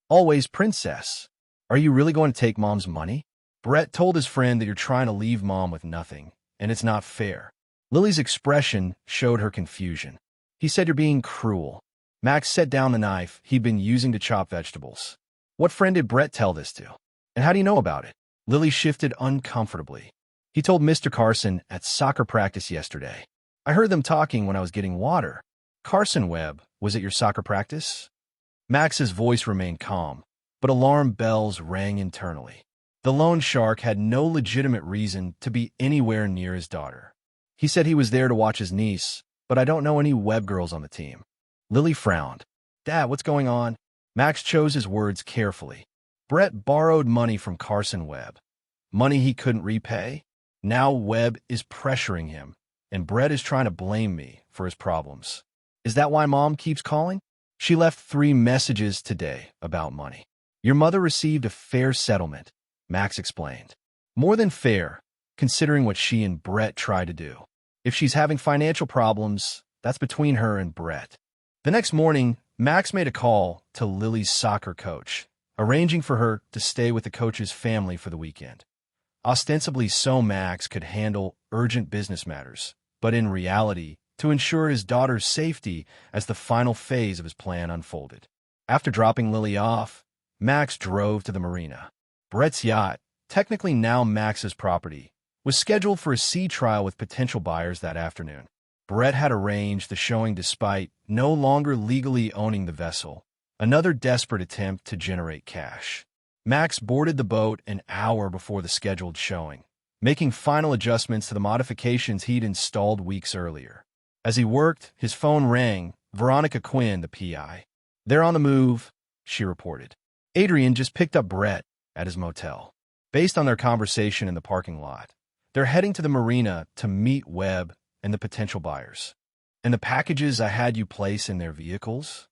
"Always, princess. Are you really going to take Mom's money?" Brett told his friend that you're trying to leave Mom with nothing, and it's not fair. Lily's expression showed her confusion. "He said you're being cruel." Max set down the knife he'd been using to chop vegetables. "What friend did Brett tell this to? And how do you know about it?" Lily shifted uncomfortably. "He told Mr. Carson at soccer practice yesterday. I heard them talking when I was getting water." "Carson Webb was at your soccer practice?" Max's voice remained calm, but alarm bells rang internally. The loan shark had no legitimate reason to be anywhere near his daughter. "He said he was there to watch his niece, but I don't know any Webb girls on the team." Lily frowned. "Dad, what's going on?" Max chose his words carefully. "Brett borrowed money from Carson Webb. Money he couldn't repay? Now Webb is pressuring him, and Brett is trying to blame me for his problems. Is that why Mom keeps calling? She left 3 messages today about money. Your mother received a fair settlement," Max explained. "More than fair, considering what she and Brett tried to do. If she's having financial problems, that's between her and Brett." The next morning, Max made a call to Lily's soccer coach, arranging for her to stay with the coach's family for the weekend. Ostensibly so Max could handle urgent business matters, but in reality, to ensure his daughter's safety as the final phase of his plan unfolded. After dropping Lily off, Max drove to the marina. Brett's yacht, technically now Max's property, was scheduled for a sea trial with potential buyers that afternoon. Brett had arranged the showing despite no longer legally owning the vessel, another desperate attempt to generate cash. Max boarded the boat an hour before the scheduled showing, making final adjustments to the modifications he'd installed weeks earlier. As he worked, his phone rang. Veronica Quinn, the PI. "They're on the move," she reported. "Adrian just picked up Brett at his motel." Based on their conversation in the parking lot, they're heading to the marina to meet Webb and the potential buyers. "And the packages I had you place in their vehicles?"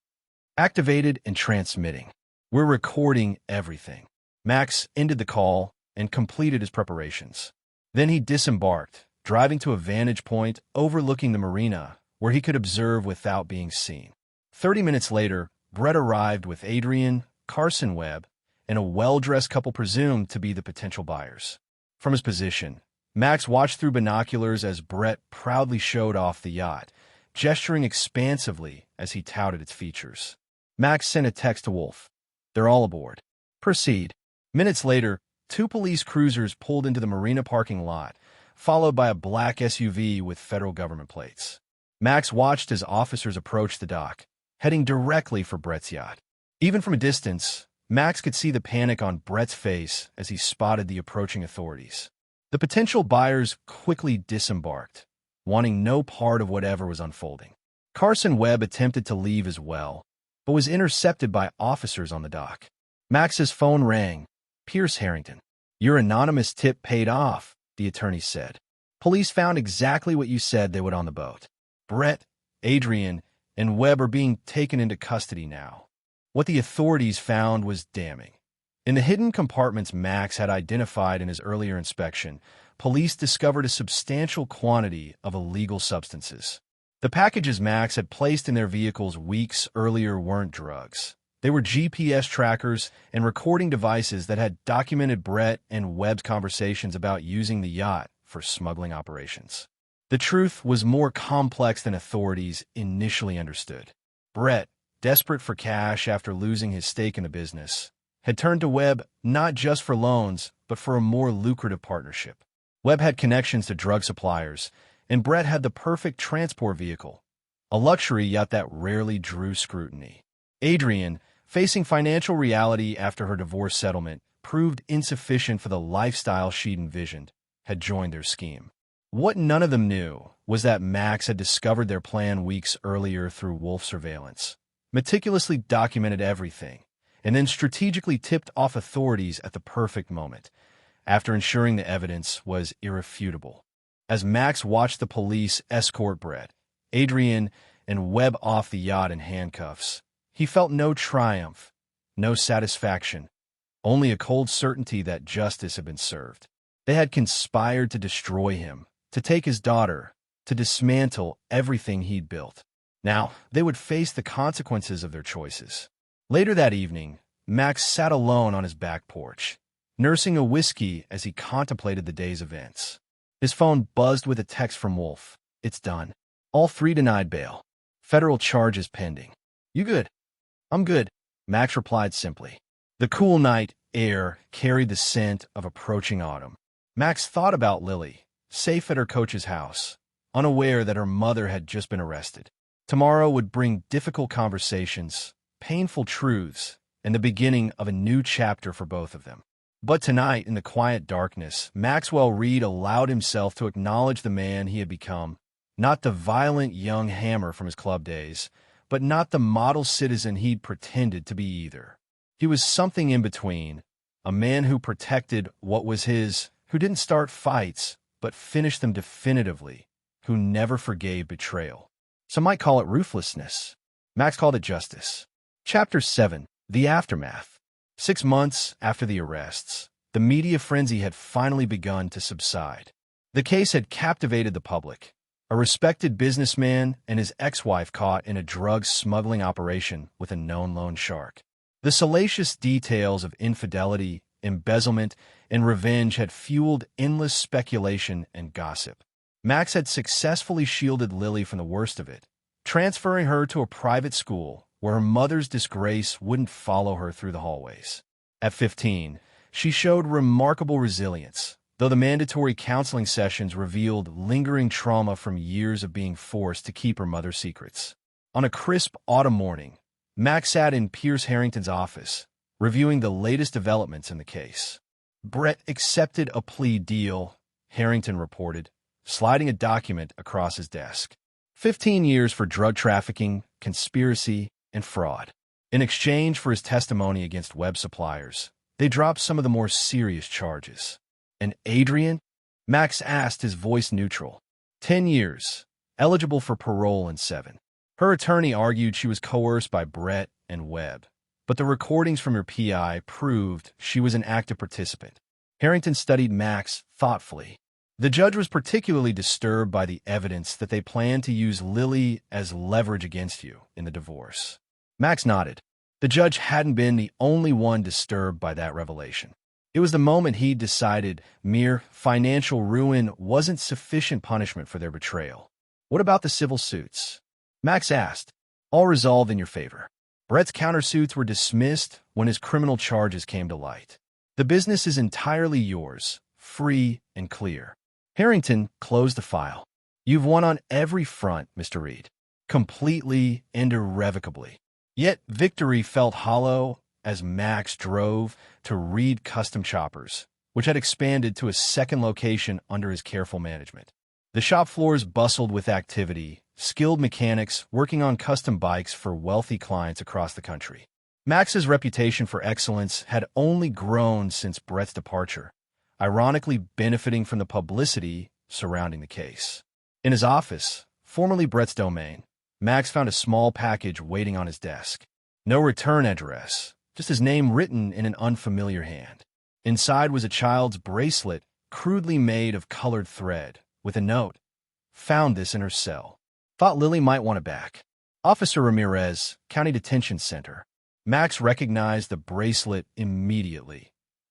"Activated and transmitting. We're recording everything." Max ended the call and completed his preparations. Then he disembarked, driving to a vantage point overlooking the marina where he could observe without being seen. 30 minutes later, Brett arrived with Adrian, Carson Webb, and a well-dressed couple presumed to be the potential buyers. From his position, Max watched through binoculars as Brett proudly showed off the yacht, gesturing expansively as he touted its features. Max sent a text to Wolf. "They're all aboard. Proceed." Minutes later, 2 police cruisers pulled into the marina parking lot, followed by a black SUV with federal government plates. Max watched as officers approached the dock, heading directly for Brett's yacht. Even from a distance, Max could see the panic on Brett's face as he spotted the approaching authorities. The potential buyers quickly disembarked, wanting no part of whatever was unfolding. Carson Webb attempted to leave as well, but was intercepted by officers on the dock. Max's phone rang. Pierce Harrington. Your anonymous tip paid off, the attorney said. Police found exactly what you said they would on the boat. Brett, Adrian, and Webb are being taken into custody now. What the authorities found was damning. In the hidden compartments Max had identified in his earlier inspection, police discovered a substantial quantity of illegal substances. The packages Max had placed in their vehicles weeks earlier weren't drugs. They were GPS trackers and recording devices that had documented Brett and Webb's conversations about using the yacht for smuggling operations. The truth was more complex than authorities initially understood. Brett, desperate for cash after losing his stake in the business, had turned to Webb not just for loans, but for a more lucrative partnership. Webb had connections to drug suppliers, and Brett had the perfect transport vehicle, a luxury yacht that rarely drew scrutiny. Adrian, facing financial reality after her divorce settlement, proved insufficient for the lifestyle she'd envisioned, had joined their scheme. What none of them knew was that Max had discovered their plan weeks earlier through wolf surveillance, meticulously documented everything, and then strategically tipped off authorities at the perfect moment, after ensuring the evidence was irrefutable. As Max watched the police escort Brett, Adrian, and Webb off the yacht in handcuffs, he felt no triumph, no satisfaction, only a cold certainty that justice had been served. They had conspired to destroy him, to take his daughter, to dismantle everything he'd built. Now, they would face the consequences of their choices. Later that evening, Max sat alone on his back porch, nursing a whiskey as he contemplated the day's events. His phone buzzed with a text from Wolf. It's done. All three denied bail. Federal charges pending. You good? I'm good, Max replied simply. The cool night air carried the scent of approaching autumn. Max thought about Lily, safe at her coach's house, unaware that her mother had just been arrested. Tomorrow would bring difficult conversations, painful truths, and the beginning of a new chapter for both of them. But tonight, in the quiet darkness, Maxwell Reed allowed himself to acknowledge the man he had become, not the violent young hammer from his club days, but not the model citizen he'd pretended to be either. He was something in between, a man who protected what was his, who didn't start fights, but finished them definitively, who never forgave betrayal. Some might call it ruthlessness. Max called it justice. Chapter 7. The Aftermath. 6 months after the arrests, the media frenzy had finally begun to subside. The case had captivated the public. A respected businessman and his ex-wife caught in a drug smuggling operation with a known loan shark. The salacious details of infidelity, embezzlement, and revenge had fueled endless speculation and gossip. Max had successfully shielded Lily from the worst of it, transferring her to a private school where her mother's disgrace wouldn't follow her through the hallways. At 15, she showed remarkable resilience, though the mandatory counseling sessions revealed lingering trauma from years of being forced to keep her mother's secrets. On a crisp autumn morning, Max sat in Pierce Harrington's office, reviewing the latest developments in the case. Brett accepted a plea deal, Harrington reported, sliding a document across his desk. 15 years for drug trafficking, conspiracy, and fraud. In exchange for his testimony against web suppliers, they dropped some of the more serious charges. And Adrian? Max asked, his voice neutral. 10 years, eligible for parole in 7. Her attorney argued she was coerced by Brett and Webb, but the recordings from her PI proved she was an active participant. Harrington studied Max thoughtfully. The judge was particularly disturbed by the evidence that they planned to use Lily as leverage against you in the divorce. Max nodded. The judge hadn't been the only one disturbed by that revelation. It was the moment he'd decided mere financial ruin wasn't sufficient punishment for their betrayal. What about the civil suits? Max asked. All resolved in your favor. Brett's countersuits were dismissed when his criminal charges came to light. The business is entirely yours, free and clear. Harrington closed the file. You've won on every front, Mr. Reed. Completely and irrevocably. Yet victory felt hollow as Max drove to Reed Custom Choppers, which had expanded to a second location under his careful management. The shop floors bustled with activity, skilled mechanics working on custom bikes for wealthy clients across the country. Max's reputation for excellence had only grown since Brett's departure, ironically benefiting from the publicity surrounding the case. In his office, formerly Brett's domain, Max found a small package waiting on his desk. No return address, just his name written in an unfamiliar hand. Inside was a child's bracelet, crudely made of colored thread, with a note. Found this in her cell. Thought Lily might want it back. Officer Ramirez, County Detention Center. Max recognized the bracelet immediately.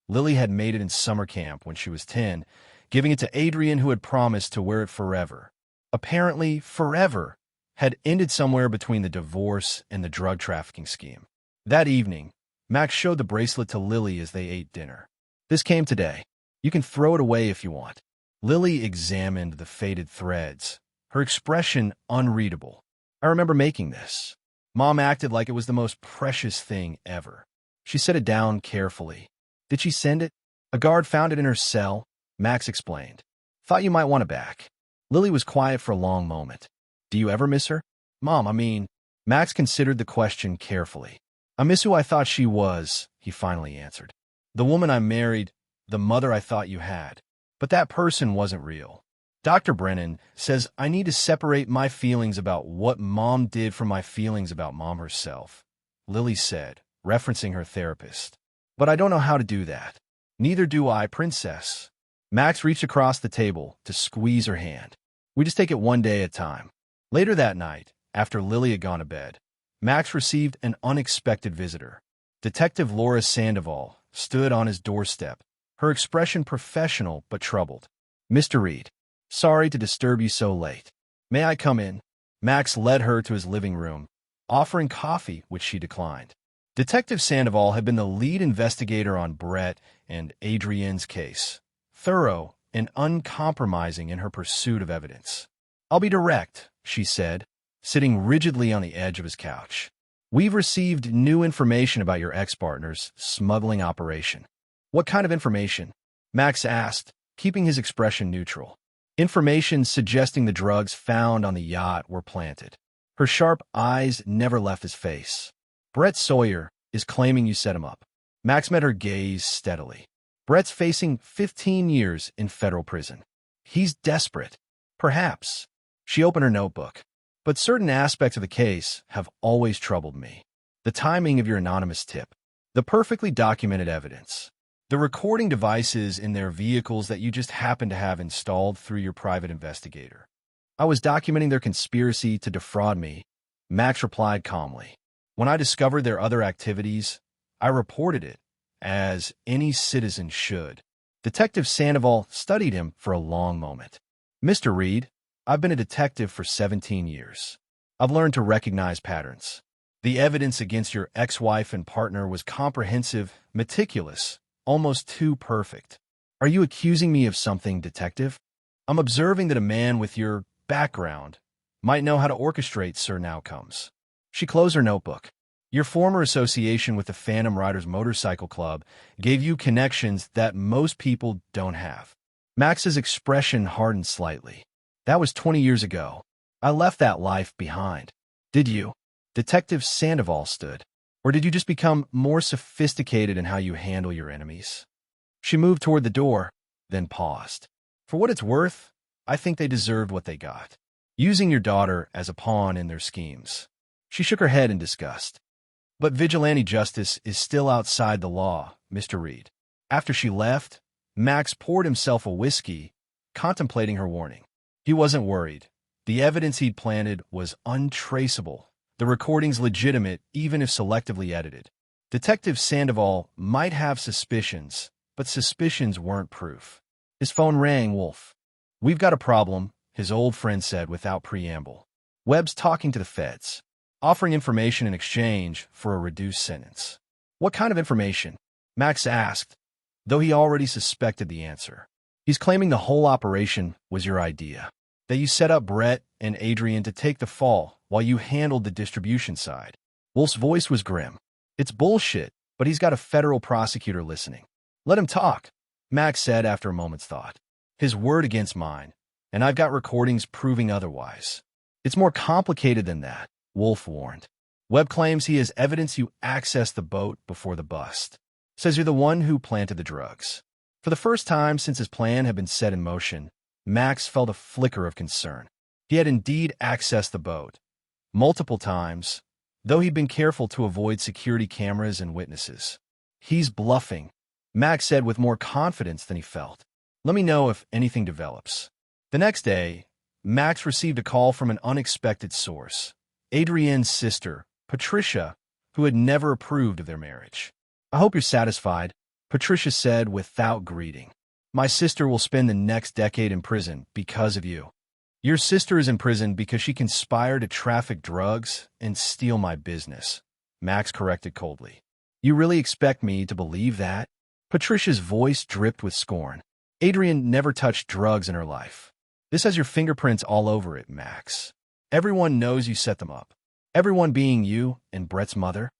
Lily had made it in summer camp when she was 10, giving it to Adrian, who had promised to wear it forever. Apparently, forever had ended somewhere between the divorce and the drug trafficking scheme. That evening, Max showed the bracelet to Lily as they ate dinner. This came today. You can throw it away if you want. Lily examined the faded threads, her expression unreadable. I remember making this. Mom acted like it was the most precious thing ever. She set it down carefully. Did she send it? A guard found it in her cell, Max explained. Thought you might want it back. Lily was quiet for a long moment. Do you ever miss her? Mom, Max considered the question carefully. I miss who I thought she was, he finally answered. The woman I married, the mother I thought you had. But that person wasn't real. Dr. Brennan says I need to separate my feelings about what Mom did from my feelings about Mom herself, Lily said, referencing her therapist. But I don't know how to do that. Neither do I, Princess. Max reached across the table to squeeze her hand. We just take it one day at a time. Later that night, after Lily had gone to bed, Max received an unexpected visitor. Detective Laura Sandoval stood on his doorstep, her expression professional but troubled. Mr. Reed, sorry to disturb you so late. May I come in? Max led her to his living room, offering coffee, which she declined. Detective Sandoval had been the lead investigator on Brett and Adrienne's case, thorough and uncompromising in her pursuit of evidence. I'll be direct, she said, sitting rigidly on the edge of his couch. We've received new information about your ex-partner's smuggling operation. What kind of information? Max asked, keeping his expression neutral. Information suggesting the drugs found on the yacht were planted. Her sharp eyes never left his face. Brett Sawyer is claiming you set him up. Max met her gaze steadily. Brett's facing 15 years in federal prison. He's desperate. Perhaps. She opened her notebook. But certain aspects of the case have always troubled me. The timing of your anonymous tip. The perfectly documented evidence. The recording devices in their vehicles that you just happen to have installed through your private investigator. I was documenting their conspiracy to defraud me, Max replied calmly. When I discovered their other activities, I reported it, as any citizen should. Detective Sandoval studied him for a long moment. Mr. Reed, I've been a detective for 17 years. I've learned to recognize patterns. The evidence against your ex-wife and partner was comprehensive, meticulous, almost too perfect. Are you accusing me of something, detective? I'm observing that a man with your background might know how to orchestrate certain outcomes. She closed her notebook. Your former association with the Phantom Riders Motorcycle Club gave you connections that most people don't have. Max's expression hardened slightly. That was 20 years ago. I left that life behind. Did you? Detective Sandoval stood. Or did you just become more sophisticated in how you handle your enemies? She moved toward the door, then paused. For what it's worth, I think they deserved what they got. Using your daughter as a pawn in their schemes. She shook her head in disgust. But vigilante justice is still outside the law, Mr. Reed. After she left, Max poured himself a whiskey, contemplating her warning. He wasn't worried. The evidence he'd planted was untraceable. The recordings legitimate, even if selectively edited. Detective Sandoval might have suspicions, but suspicions weren't proof. His phone rang. Wolf. We've got a problem, his old friend said without preamble. Webb's talking to the feds, offering information in exchange for a reduced sentence. What kind of information? Max asked, though he already suspected the answer. He's claiming the whole operation was your idea. That you set up Brett and Adrian to take the fall while you handled the distribution side. Wolf's voice was grim. It's bullshit, but he's got a federal prosecutor listening. Let him talk. Max said after a moment's thought. His word against mine, and I've got recordings proving otherwise. It's more complicated than that, Wolf warned. Webb claims he has evidence you accessed the boat before the bust. Says you're the one who planted the drugs. For the first time since his plan had been set in motion, Max felt a flicker of concern. He had indeed accessed the boat, multiple times, though he'd been careful to avoid security cameras and witnesses. He's bluffing, Max said with more confidence than he felt. Let me know if anything develops. The next day, Max received a call from an unexpected source, Adrienne's sister, Patricia, who had never approved of their marriage. I hope you're satisfied, Patricia said without greeting. My sister will spend the next decade in prison because of you. Your sister is in prison because she conspired to traffic drugs and steal my business, Max corrected coldly. You really expect me to believe that? Patricia's voice dripped with scorn. Adrienne never touched drugs in her life. This has your fingerprints all over it, Max. Everyone knows you set them up. Everyone being you and Brett's mother?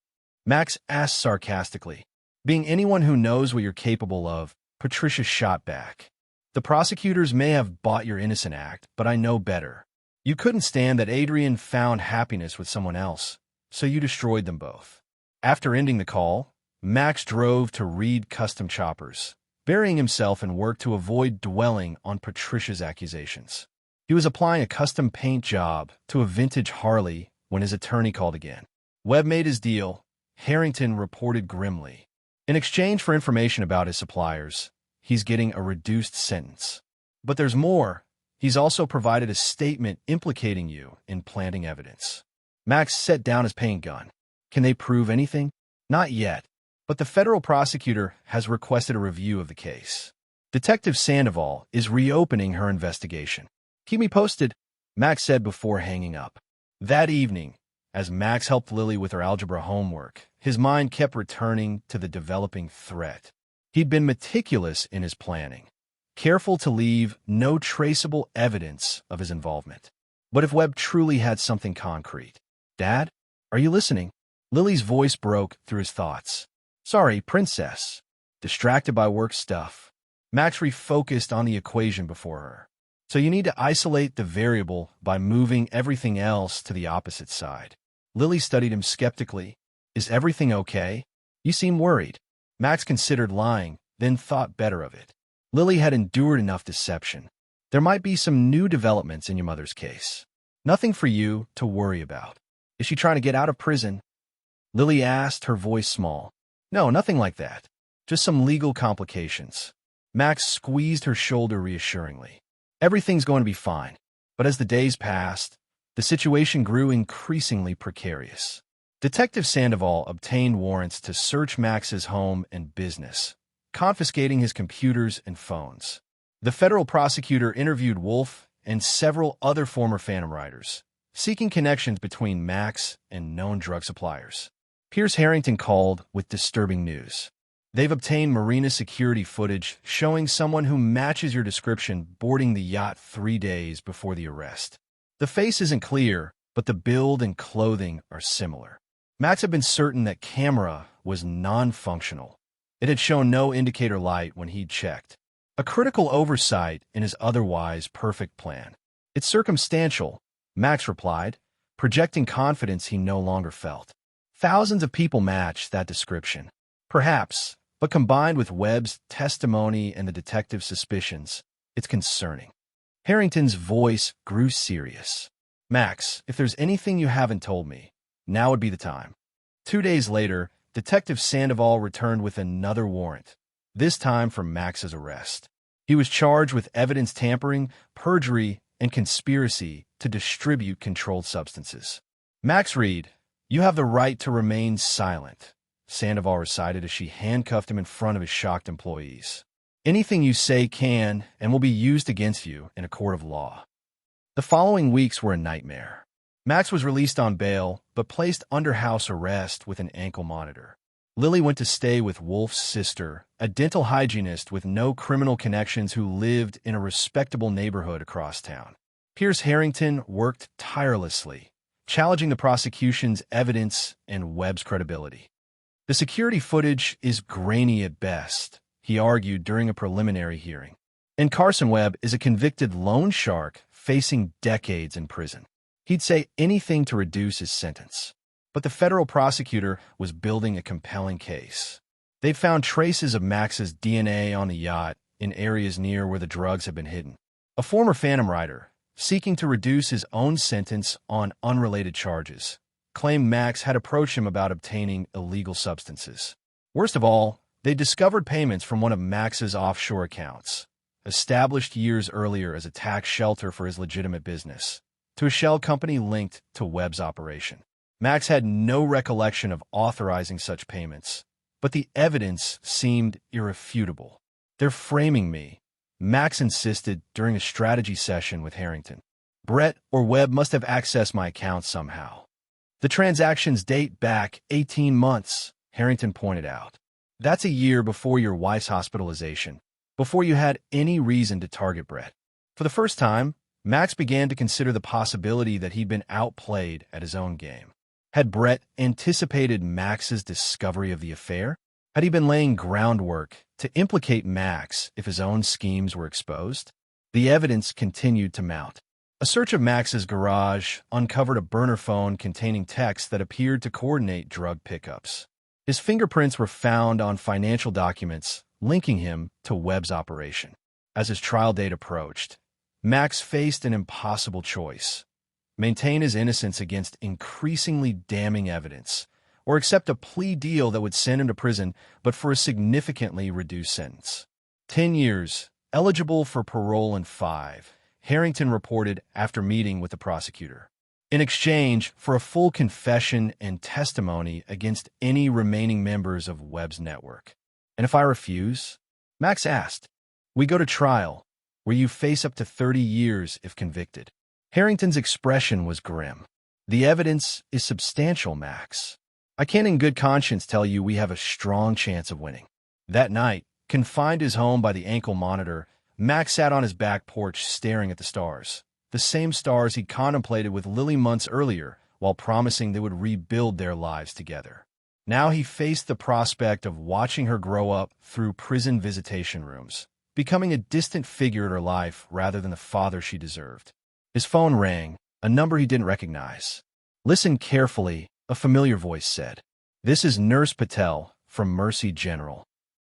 Max asked sarcastically. Being anyone who knows what you're capable of, Patricia shot back. The prosecutors may have bought your innocent act, but I know better. You couldn't stand that Adrienne found happiness with someone else, so you destroyed them both. After ending the call, Max drove to Reed Custom Choppers, burying himself in work to avoid dwelling on Patricia's accusations. He was applying a custom paint job to a vintage Harley when his attorney called again. Webb made his deal, Harrington reported grimly. In exchange for information about his suppliers, he's getting a reduced sentence. But there's more. He's also provided a statement implicating you in planting evidence. Max set down his paint gun. Can they prove anything? Not yet, but the federal prosecutor has requested a review of the case. Detective Sandoval is reopening her investigation. Keep me posted, Max said before hanging up. That evening, as Max helped Lily with her algebra homework, his mind kept returning to the developing threat. He'd been meticulous in his planning, careful to leave no traceable evidence of his involvement. But if Webb truly had something concrete? Dad, are you listening? Lily's voice broke through his thoughts. Sorry, princess. Distracted by work stuff. Max refocused on the equation before her. So you need to isolate the variable by moving everything else to the opposite side. Lily studied him skeptically. Is everything okay? You seem worried. Max considered lying, then thought better of it. Lily had endured enough deception. There might be some new developments in your mother's case. Nothing for you to worry about. Is she trying to get out of prison? Lily asked, her voice small. No, nothing like that. Just some legal complications. Max squeezed her shoulder reassuringly. Everything's going to be fine. But as the days passed, the situation grew increasingly precarious. Detective Sandoval obtained warrants to search Max's home and business, confiscating his computers and phones. The federal prosecutor interviewed Wolf and several other former Phantom Riders, seeking connections between Max and known drug suppliers. Pierce Harrington called with disturbing news. They've obtained marina security footage showing someone who matches your description boarding the yacht 3 days before the arrest. The face isn't clear, but the build and clothing are similar. Max had been certain that camera was non-functional. It had shown no indicator light when he'd checked. A critical oversight in his otherwise perfect plan. It's circumstantial, Max replied, projecting confidence he no longer felt. Thousands of people match that description. Perhaps, but combined with Webb's testimony and the detective's suspicions, it's concerning. Harrington's voice grew serious. Max, if there's anything you haven't told me, now would be the time. 2 days later, Detective Sandoval returned with another warrant, this time for Max's arrest. He was charged with evidence tampering, perjury, and conspiracy to distribute controlled substances. Max Reed, you have the right to remain silent, Sandoval recited as she handcuffed him in front of his shocked employees. Anything you say can and will be used against you in a court of law. The following weeks were a nightmare. Max was released on bail, but placed under house arrest with an ankle monitor. Lily went to stay with Wolf's sister, a dental hygienist with no criminal connections who lived in a respectable neighborhood across town. Pierce Harrington worked tirelessly, challenging the prosecution's evidence and Webb's credibility. The security footage is grainy at best, he argued during a preliminary hearing. And Carson Webb is a convicted loan shark facing decades in prison. He'd say anything to reduce his sentence. But the federal prosecutor was building a compelling case. They found traces of Max's DNA on the yacht in areas near where the drugs had been hidden. A former Phantom Rider, seeking to reduce his own sentence on unrelated charges, claimed Max had approached him about obtaining illegal substances. Worst of all, they discovered payments from one of Max's offshore accounts, established years earlier as a tax shelter for his legitimate business, to a shell company linked to Webb's operation. Max had no recollection of authorizing such payments, but the evidence seemed irrefutable. "They're framing me," Max insisted during a strategy session with Harrington. "Brett or Webb must have accessed my account somehow." "The transactions date back 18 months, Harrington pointed out. "That's a year before your wife's hospitalization, before you had any reason to target Brett." For the first time, Max began to consider the possibility that he'd been outplayed at his own game. Had Brett anticipated Max's discovery of the affair? Had he been laying groundwork to implicate Max if his own schemes were exposed? The evidence continued to mount. A search of Max's garage uncovered a burner phone containing texts that appeared to coordinate drug pickups. His fingerprints were found on financial documents linking him to Webb's operation. As his trial date approached, Max faced an impossible choice: maintain his innocence against increasingly damning evidence, or accept a plea deal that would send him to prison but for a significantly reduced sentence. 10 years, eligible for parole in 5, Harrington reported after meeting with the prosecutor, in exchange for a full confession and testimony against any remaining members of Webb's network. "And if I refuse?" Max asked. "We go to trial, where you face up to 30 years if convicted." Harrington's expression was grim. "The evidence is substantial, Max. I can't in good conscience tell you we have a strong chance of winning." That night, confined to his home by the ankle monitor, Max sat on his back porch staring at the stars, the same stars he'd contemplated with Lily months earlier while promising they would rebuild their lives together. Now he faced the prospect of watching her grow up through prison visitation rooms, becoming a distant figure in her life rather than the father she deserved. His phone rang, a number he didn't recognize. "Listen carefully," a familiar voice said. "This is Nurse Patel from Mercy General."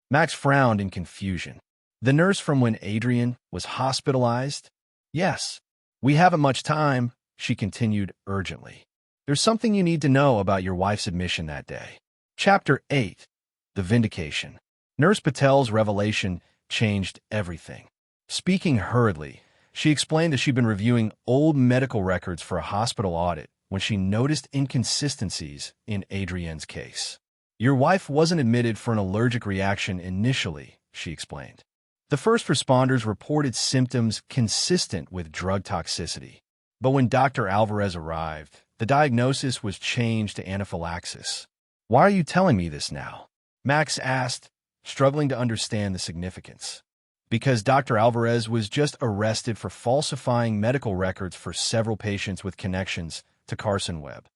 Max frowned in confusion. "The nurse from when Adrian was hospitalized?" "Yes. We haven't much time," she continued urgently. "There's something you need to know about your wife's admission that day." Chapter 8. The Vindication. Nurse Patel's revelation changed everything. Speaking hurriedly, she explained that she'd been reviewing old medical records for a hospital audit when she noticed inconsistencies in Adrienne's case. "Your wife wasn't admitted for an allergic reaction initially," she explained. "The first responders reported symptoms consistent with drug toxicity. But when Dr. Alvarez arrived, the diagnosis was changed to anaphylaxis." "Why are you telling me this now?" Max asked, struggling to understand the significance. "Because Dr. Alvarez was just arrested for falsifying medical records for several patients with connections to Carson Webb."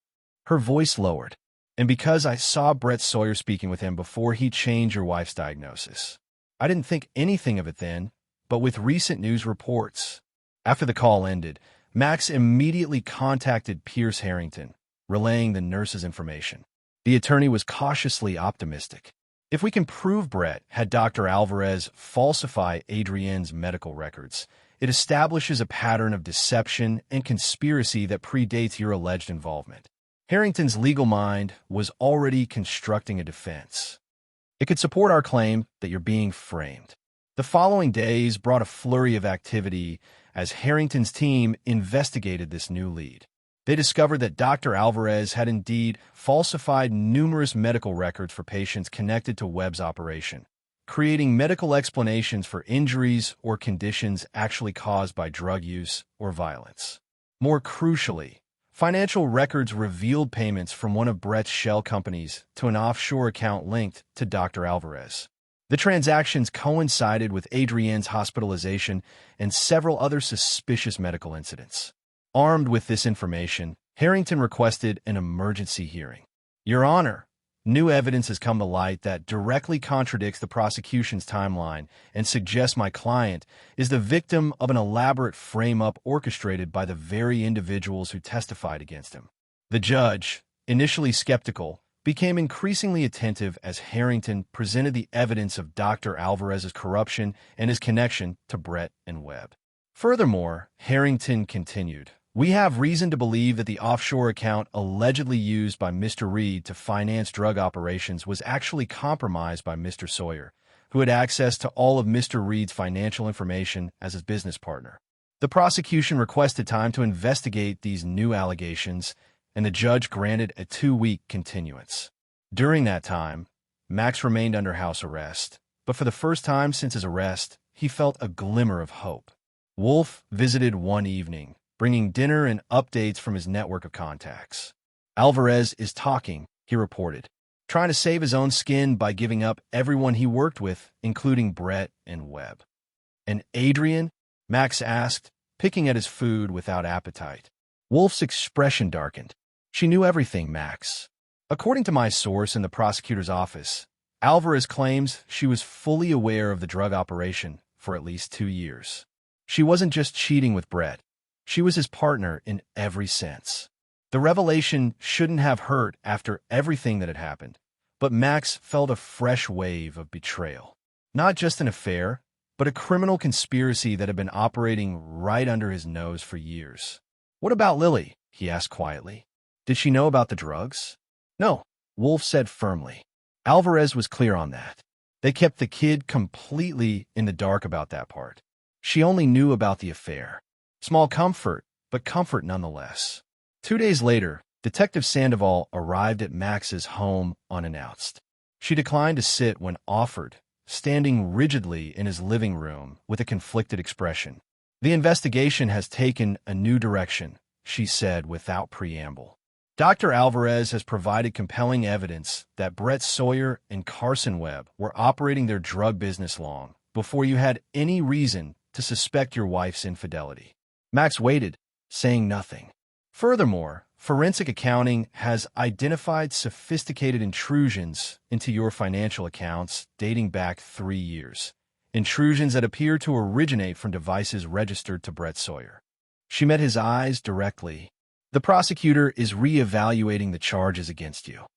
Her voice lowered. "And because I saw Brett Sawyer speaking with him before he changed your wife's diagnosis. I didn't think anything of it then, but with recent news reports." After the call ended, Max immediately contacted Pierce Harrington, relaying the nurse's information. The attorney was cautiously optimistic. "If we can prove Brett had Dr. Alvarez falsify Adrienne's medical records, it establishes a pattern of deception and conspiracy that predates your alleged involvement." Harrington's legal mind was already constructing a defense. "It could support our claim that you're being framed." The following days brought a flurry of activity as Harrington's team investigated this new lead. They discovered that Dr. Alvarez had indeed falsified numerous medical records for patients connected to Webb's operation, creating medical explanations for injuries or conditions actually caused by drug use or violence. More crucially, financial records revealed payments from one of Brett's shell companies to an offshore account linked to Dr. Alvarez. The transactions coincided with Adrienne's hospitalization and several other suspicious medical incidents. Armed with this information, Harrington requested an emergency hearing. "Your Honor," New evidence has come to light that directly contradicts the prosecution's timeline and suggests my client is the victim of an elaborate frame-up orchestrated by the very individuals who testified against him. The judge, initially skeptical, became increasingly attentive as Harrington presented the evidence of Dr. Alvarez's corruption and his connection to Brett and Webb. Furthermore, Harrington continued, "We have reason to believe that the offshore account allegedly used by Mr. Reed to finance drug operations was actually compromised by Mr. Sawyer, who had access to all of Mr. Reed's financial information as his business partner." The prosecution requested time to investigate these new allegations, and the judge granted a 2-week continuance. During that time, Max remained under house arrest, but for the first time since his arrest, he felt a glimmer of hope. Wolf visited one evening, bringing dinner and updates from his network of contacts. "Alvarez is talking," he reported, "trying to save his own skin by giving up everyone he worked with, including Brett and Webb." "And Adrian?" Max asked, picking at his food without appetite. Wolf's expression darkened. "She knew everything, Max. According to my source in the prosecutor's office, Alvarez claims she was fully aware of the drug operation for at least 2 years. She wasn't just cheating with Brett. She was his partner in every sense." The revelation shouldn't have hurt after everything that had happened, but Max felt a fresh wave of betrayal. Not just an affair, but a criminal conspiracy that had been operating right under his nose for years. "What about Lily?" he asked quietly. "Did she know about the drugs?" "No," Wolf said firmly. Alvarez was clear on that. They kept the kid completely in the dark about that part. She only knew about the affair. Small comfort, but comfort nonetheless. 2 days later, Detective Sandoval arrived at Max's home unannounced. She declined to sit when offered, standing rigidly in his living room with a conflicted expression. "The investigation has taken a new direction," she said without preamble. "Dr. Alvarez has provided compelling evidence that Brett Sawyer and Carson Webb were operating their drug business long before you had any reason to suspect your wife's infidelity." Max waited, saying nothing. "Furthermore, forensic accounting has identified sophisticated intrusions into your financial accounts dating back 3 years, intrusions that appear to originate from devices registered to Brett Sawyer." She met his eyes directly. "The prosecutor is re-evaluating the charges against you."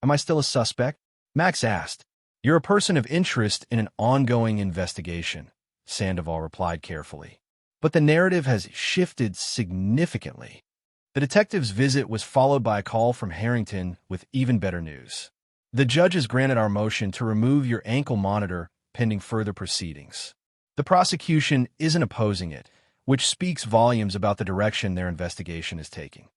"Am I still a suspect?" Max asked. "You're a person of interest in an ongoing investigation," Sandoval replied carefully. "But the narrative has shifted significantly." The detective's visit was followed by a call from Harrington with even better news. "The judge has granted our motion to remove your ankle monitor pending further proceedings." The prosecution isn't opposing it, which speaks volumes about the direction their investigation is taking.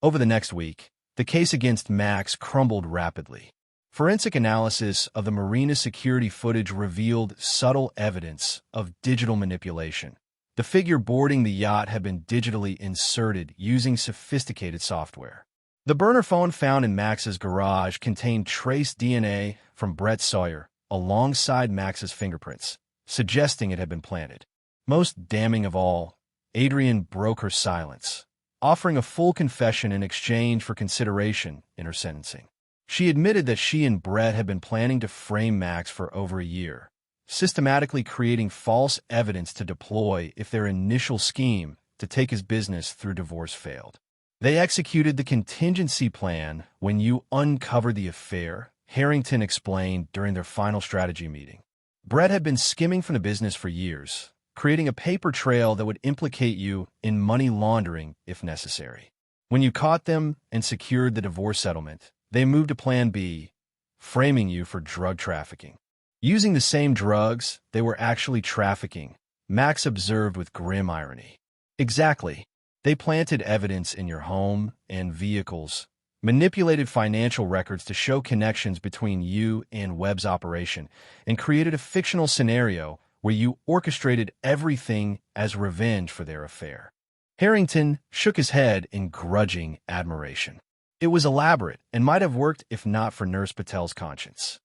Over the next week, the case against Max crumbled rapidly. Forensic analysis of the marina security footage revealed subtle evidence of digital manipulation. The figure boarding the yacht had been digitally inserted using sophisticated software. The burner phone found in Max's garage contained trace DNA from Brett Sawyer alongside Max's fingerprints, suggesting it had been planted. Most damning of all, Adrian broke her silence, offering a full confession in exchange for consideration in her sentencing. She admitted that she and Brett had been planning to frame Max for over a year, systematically creating false evidence to deploy if their initial scheme to take his business through divorce failed. "They executed the contingency plan when you uncovered the affair," Harrington explained during their final strategy meeting. "Brett had been skimming from the business for years, creating a paper trail that would implicate you in money laundering if necessary. When you caught them and secured the divorce settlement, they moved to Plan B, framing you for drug trafficking. Using the same drugs they were actually trafficking," Max observed with grim irony. "Exactly. They planted evidence in your home and vehicles, manipulated financial records to show connections between you and Webb's operation, and created a fictional scenario where you orchestrated everything as revenge for their affair." Harrington shook his head in grudging admiration. It was elaborate and might have worked if not for Nurse Patel's conscience.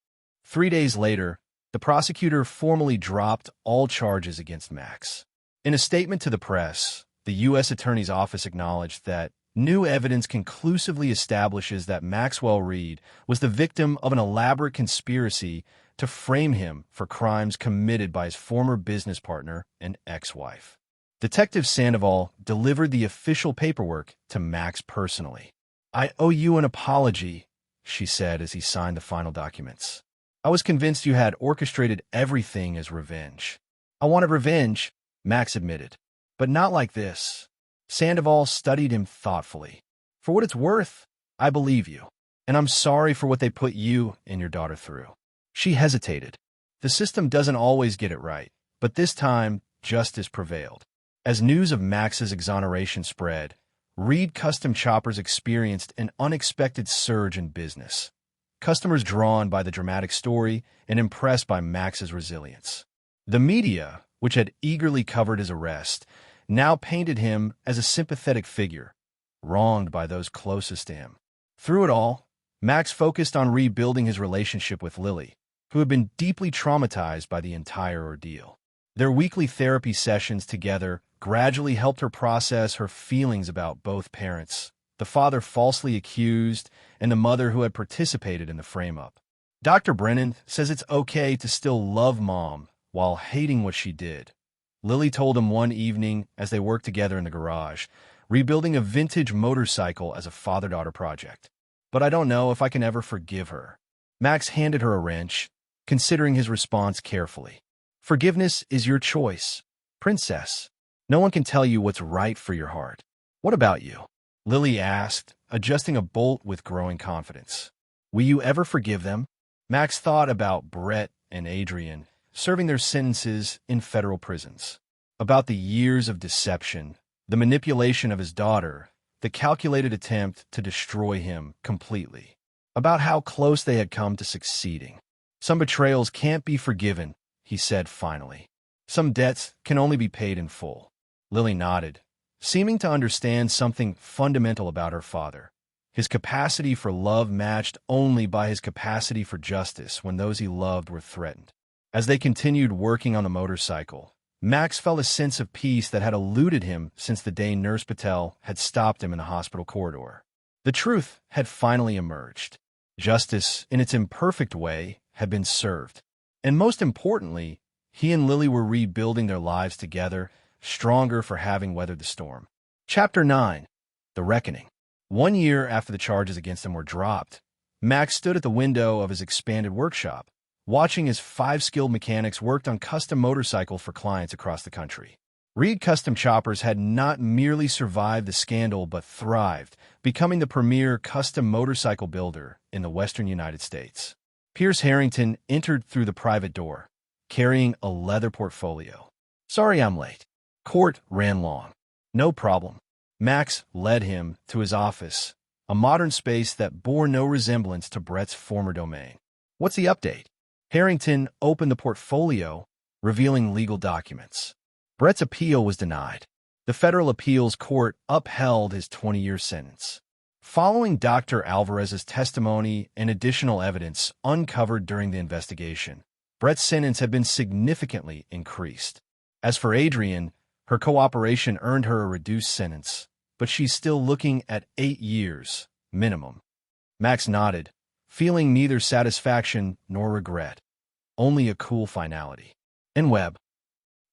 3 days later, the prosecutor formally dropped all charges against Max. In a statement to the press, the U.S. Attorney's Office acknowledged that New evidence conclusively establishes that Maxwell Reed was the victim of an elaborate conspiracy to frame him for crimes committed by his former business partner and ex-wife. Detective Sandoval delivered the official paperwork to Max personally. "I owe you an apology," she said as he signed the final documents. "I was convinced you had orchestrated everything as revenge." "I wanted revenge," Max admitted, "but not like this." Sandoval studied him thoughtfully. "For what it's worth, I believe you, and I'm sorry for what they put you and your daughter through." She hesitated. The system doesn't always get it right, but this time, justice prevailed. As news of Max's exoneration spread, Reed Custom Choppers experienced an unexpected surge in business. Customers drawn by the dramatic story and impressed by Max's resilience. The media, which had eagerly covered his arrest, now painted him as a sympathetic figure, wronged by those closest to him. Through it all, Max focused on rebuilding his relationship with Lily, who had been deeply traumatized by the entire ordeal. Their weekly therapy sessions together gradually helped her process her feelings about both parents, the father falsely accused and the mother who had participated in the frame-up. Dr. Brennan says it's okay to still love Mom while hating what she did, Lily told him one evening as they worked together in the garage, rebuilding a vintage motorcycle as a father-daughter project. "But I don't know if I can ever forgive her." Max handed her a wrench, considering his response carefully. "Forgiveness is your choice, Princess. No one can tell you what's right for your heart." "What about you?" Lily asked, adjusting a bolt with growing confidence. "Will you ever forgive them?" Max thought about Brett and Adrian, serving their sentences in federal prisons. About the years of deception, the manipulation of his daughter, the calculated attempt to destroy him completely. About how close they had come to succeeding. "Some betrayals can't be forgiven," he said finally. "Some debts can only be paid in full." Lily nodded, seeming to understand something fundamental about her father. His capacity for love matched only by his capacity for justice when those he loved were threatened. As they continued working on the motorcycle, Max felt a sense of peace that had eluded him since the day Nurse Patel had stopped him in the hospital corridor. The truth had finally emerged. Justice, in its imperfect way, had been served. And most importantly, he and Lily were rebuilding their lives together, stronger for having weathered the storm. Chapter 9. The Reckoning. 1 year after the charges against him were dropped, Max stood at the window of his expanded workshop, watching as 5 skilled mechanics worked on custom motorcycles for clients across the country. Reed Custom Choppers had not merely survived the scandal but thrived, becoming the premier custom motorcycle builder in the western United States. Pierce Harrington entered through the private door, carrying a leather portfolio. "Sorry I'm late. Court ran long." "No problem." Max led him to his office, a modern space that bore no resemblance to Brett's former domain. "What's the update?" Harrington opened the portfolio, revealing legal documents. Brett's appeal was denied. The federal appeals court upheld his 20-year sentence. Following Dr. Alvarez's testimony and additional evidence uncovered during the investigation, Brett's sentence had been significantly increased. As for Adrian, her cooperation earned her a reduced sentence, but she's still looking at 8 years, minimum. Max nodded, feeling neither satisfaction nor regret, only a cool finality. And Webb,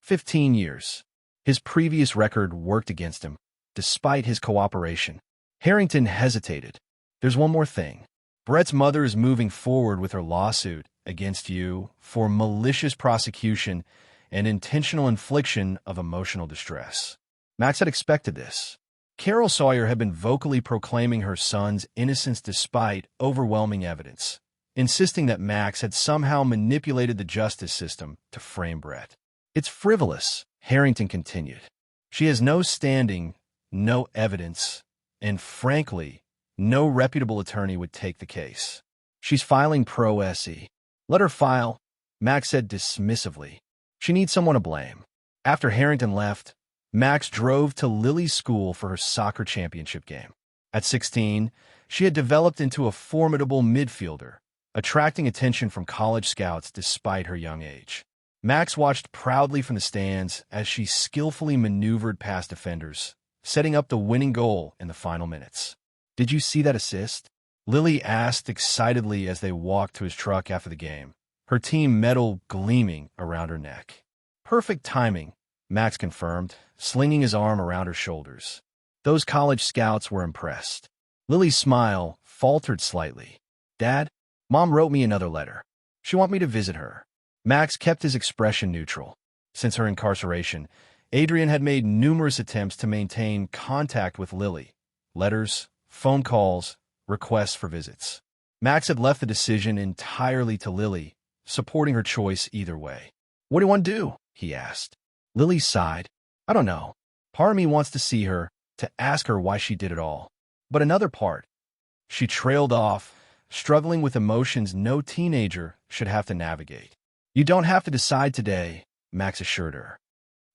15 years. His previous record worked against him, despite his cooperation. Harrington hesitated. "There's one more thing. Brett's mother is moving forward with her lawsuit against you for malicious prosecution and intentional infliction of emotional distress." Max had expected this. Carol Sawyer had been vocally proclaiming her son's innocence despite overwhelming evidence, insisting that Max had somehow manipulated the justice system to frame Brett. "It's frivolous," Harrington continued. "She has no standing, no evidence, and frankly, no reputable attorney would take the case. She's filing pro se." "Let her file," Max said dismissively. "She needs someone to blame." After Harrington left, Max drove to Lily's school for her soccer championship game. At 16, she had developed into a formidable midfielder, attracting attention from college scouts despite her young age. Max watched proudly from the stands as she skillfully maneuvered past defenders, setting up the winning goal in the final minutes. "Did you see that assist?" Lily asked excitedly as they walked to his truck after the game, her team medal gleaming around her neck. "Perfect timing," Max confirmed, slinging his arm around her shoulders. Those college scouts were impressed. Lily's smile faltered slightly. "Dad, Mom wrote me another letter. She wants me to visit her." Max kept his expression neutral. Since her incarceration, Adrian had made numerous attempts to maintain contact with Lily. Letters, phone calls, requests for visits. Max had left the decision entirely to Lily, supporting her choice either way. "What do you want to do?" he asked. Lily sighed. "I don't know. Part of me wants to see her, to ask her why she did it all. But another part." She trailed off, struggling with emotions no teenager should have to navigate. "You don't have to decide today," Max assured her.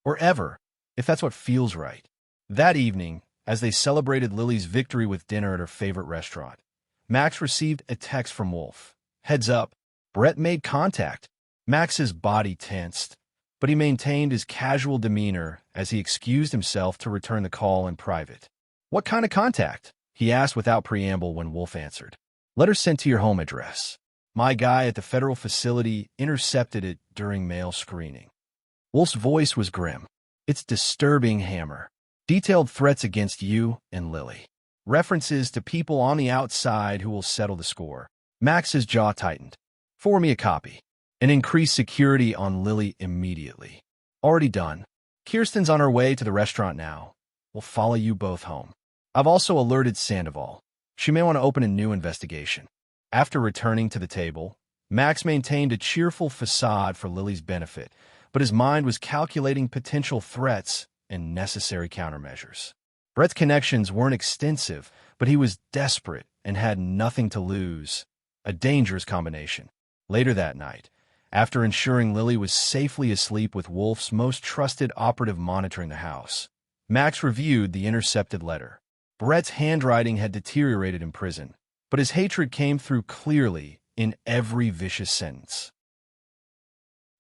"Or ever, if that's what feels right." That evening, as they celebrated Lily's victory with dinner at her favorite restaurant, Max received a text from Wolf. "Heads up, Brett made contact." Max's body tensed, but he maintained his casual demeanor as he excused himself to return the call in private. "What kind of contact?" he asked without preamble when Wolf answered. "Letter sent to your home address. My guy at the federal facility intercepted it during mail screening." Wolf's voice was grim. "It's disturbing, Hammer. Detailed threats against you and Lily. References to people on the outside who will settle the score." Max's jaw tightened. "Forward me a copy. And increase security on Lily immediately." "Already done. Kirsten's on her way to the restaurant now. We'll follow you both home. I've also alerted Sandoval. She may want to open a new investigation." After returning to the table, Max maintained a cheerful facade for Lily's benefit, but his mind was calculating potential threats and necessary countermeasures. Brett's connections weren't extensive, but he was desperate and had nothing to lose. A dangerous combination. Later that night, after ensuring Lily was safely asleep with Wolf's most trusted operative monitoring the house, Max reviewed the intercepted letter. Brett's handwriting had deteriorated in prison, but his hatred came through clearly in every vicious sentence.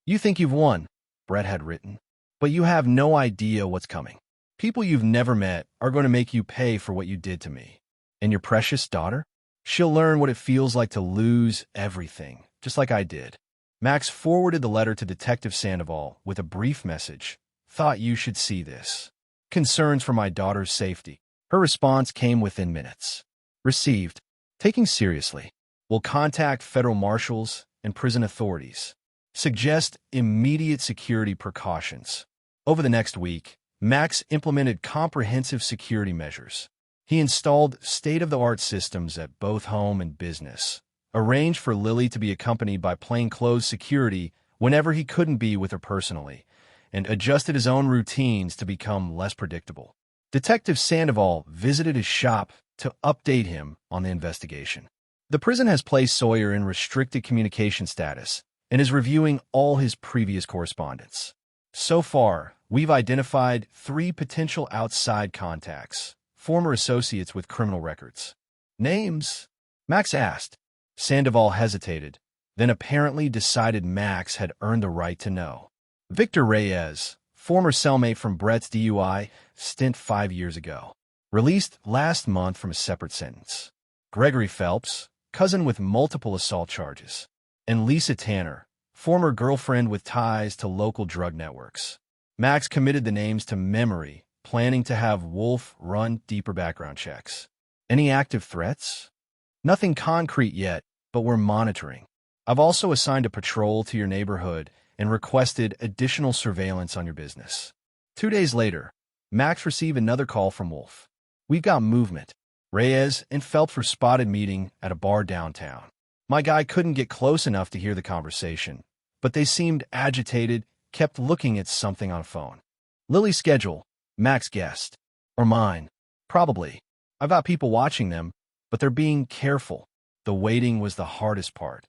"You think you've won," Brett had written, "but you have no idea what's coming. People you've never met are going to make you pay for what you did to me. And your precious daughter? She'll learn what it feels like to lose everything, just like I did." Max forwarded the letter to Detective Sandoval with a brief message. "Thought you should see this. Concerns for my daughter's safety." Her response came within minutes. "Received. Taking seriously. Will contact federal marshals and prison authorities. Suggest immediate security precautions." Over the next week, Max implemented comprehensive security measures. He installed state-of-the-art systems at both home and business, arranged for Lily to be accompanied by plainclothes security whenever he couldn't be with her personally, and adjusted his own routines to become less predictable. Detective Sandoval visited his shop to update him on the investigation. The prison has placed Sawyer in restricted communication status and is reviewing all his previous correspondence. So far, we've identified 3 potential outside contacts, former associates with criminal records. "Names?" Max asked. Sandoval hesitated, then apparently decided Max had earned the right to know. "Victor Reyes, former cellmate from Brett's DUI stint 5 years ago. Released last month from a separate sentence. Gregory Phelps, cousin with multiple assault charges. And Lisa Tanner, former girlfriend with ties to local drug networks." Max committed the names to memory, planning to have Wolf run deeper background checks. "Any active threats?" "Nothing concrete yet, but we're monitoring. I've also assigned a patrol to your neighborhood and requested additional surveillance on your business." 2 days later, Max received another call from Wolf. "We've got movement." Reyes and Phelps were spotted meeting at a bar downtown. My guy couldn't get close enough to hear the conversation, but they seemed agitated, kept looking at something on a phone. "Lily's schedule," Max guessed. "Or mine. Probably. I've got people watching them, but they're being careful." The waiting was the hardest part.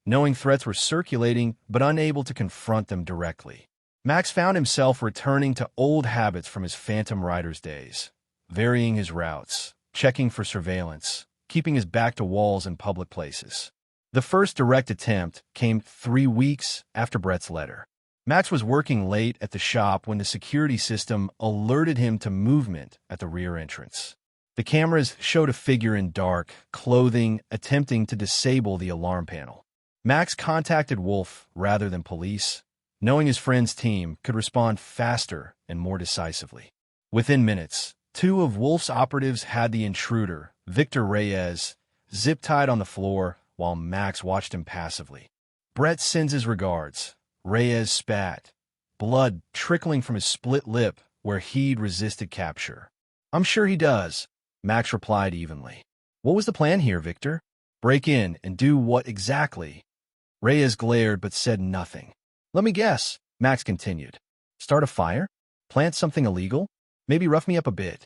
Knowing threats were circulating, but unable to confront them directly. Max found himself returning to old habits from his Phantom Riders days, varying his routes, checking for surveillance, keeping his back to walls in public places. The first direct attempt came 3 weeks after Brett's letter. Max was working late at the shop when the security system alerted him to movement at the rear entrance. The cameras showed a figure in dark clothing attempting to disable the alarm panel. Max contacted Wolf rather than police, knowing his friend's team could respond faster and more decisively. Within minutes, two of Wolf's operatives had the intruder, Victor Reyes, zip-tied on the floor while Max watched him passively. "Brett sends his regards," Reyes spat, blood trickling from his split lip where he'd resisted capture. "I'm sure he does," Max replied evenly. "What was the plan here, Victor? Break in and do what exactly?" Reyes glared but said nothing. "Let me guess," Max continued. "Start a fire? Plant something illegal? Maybe rough me up a bit."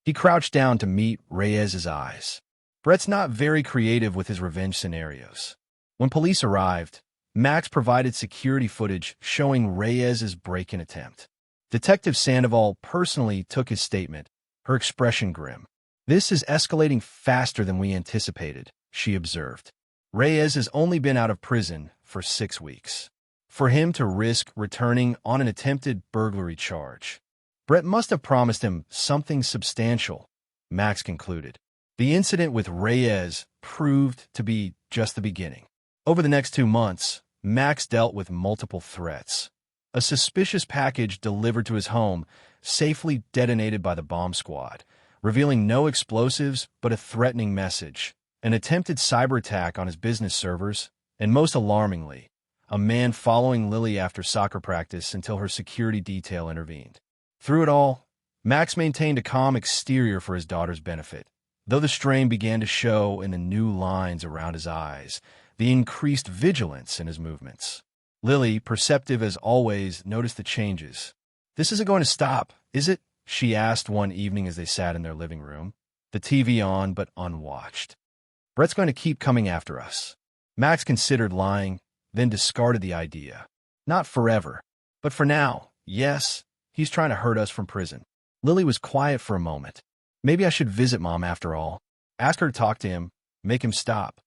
He crouched down to meet Reyes's eyes. Brett's not very creative with his revenge scenarios. When police arrived, Max provided security footage showing Reyes's break-in attempt. Detective Sandoval personally took his statement, her expression grim. "This is escalating faster than we anticipated," she observed. "Reyes has only been out of prison for 6 weeks. For him to risk returning on an attempted burglary charge, Brett must have promised him something substantial," Max concluded. The incident with Reyes proved to be just the beginning. Over the next 2 months, Max dealt with multiple threats. A suspicious package delivered to his home, safely detonated by the bomb squad, revealing no explosives but a threatening message. An attempted cyber attack on his business servers, and most alarmingly, a man following Lily after soccer practice until her security detail intervened. Through it all, Max maintained a calm exterior for his daughter's benefit, though the strain began to show in the new lines around his eyes, the increased vigilance in his movements. Lily, perceptive as always, noticed the changes. "This isn't going to stop, is it?" she asked one evening as they sat in their living room, the TV on but unwatched. "Brett's going to keep coming after us." Max considered lying, then discarded the idea. "Not forever, but for now, yes, he's trying to hurt us from prison." Lily was quiet for a moment. "Maybe I should visit Mom after all. Ask her to talk to him, make him stop."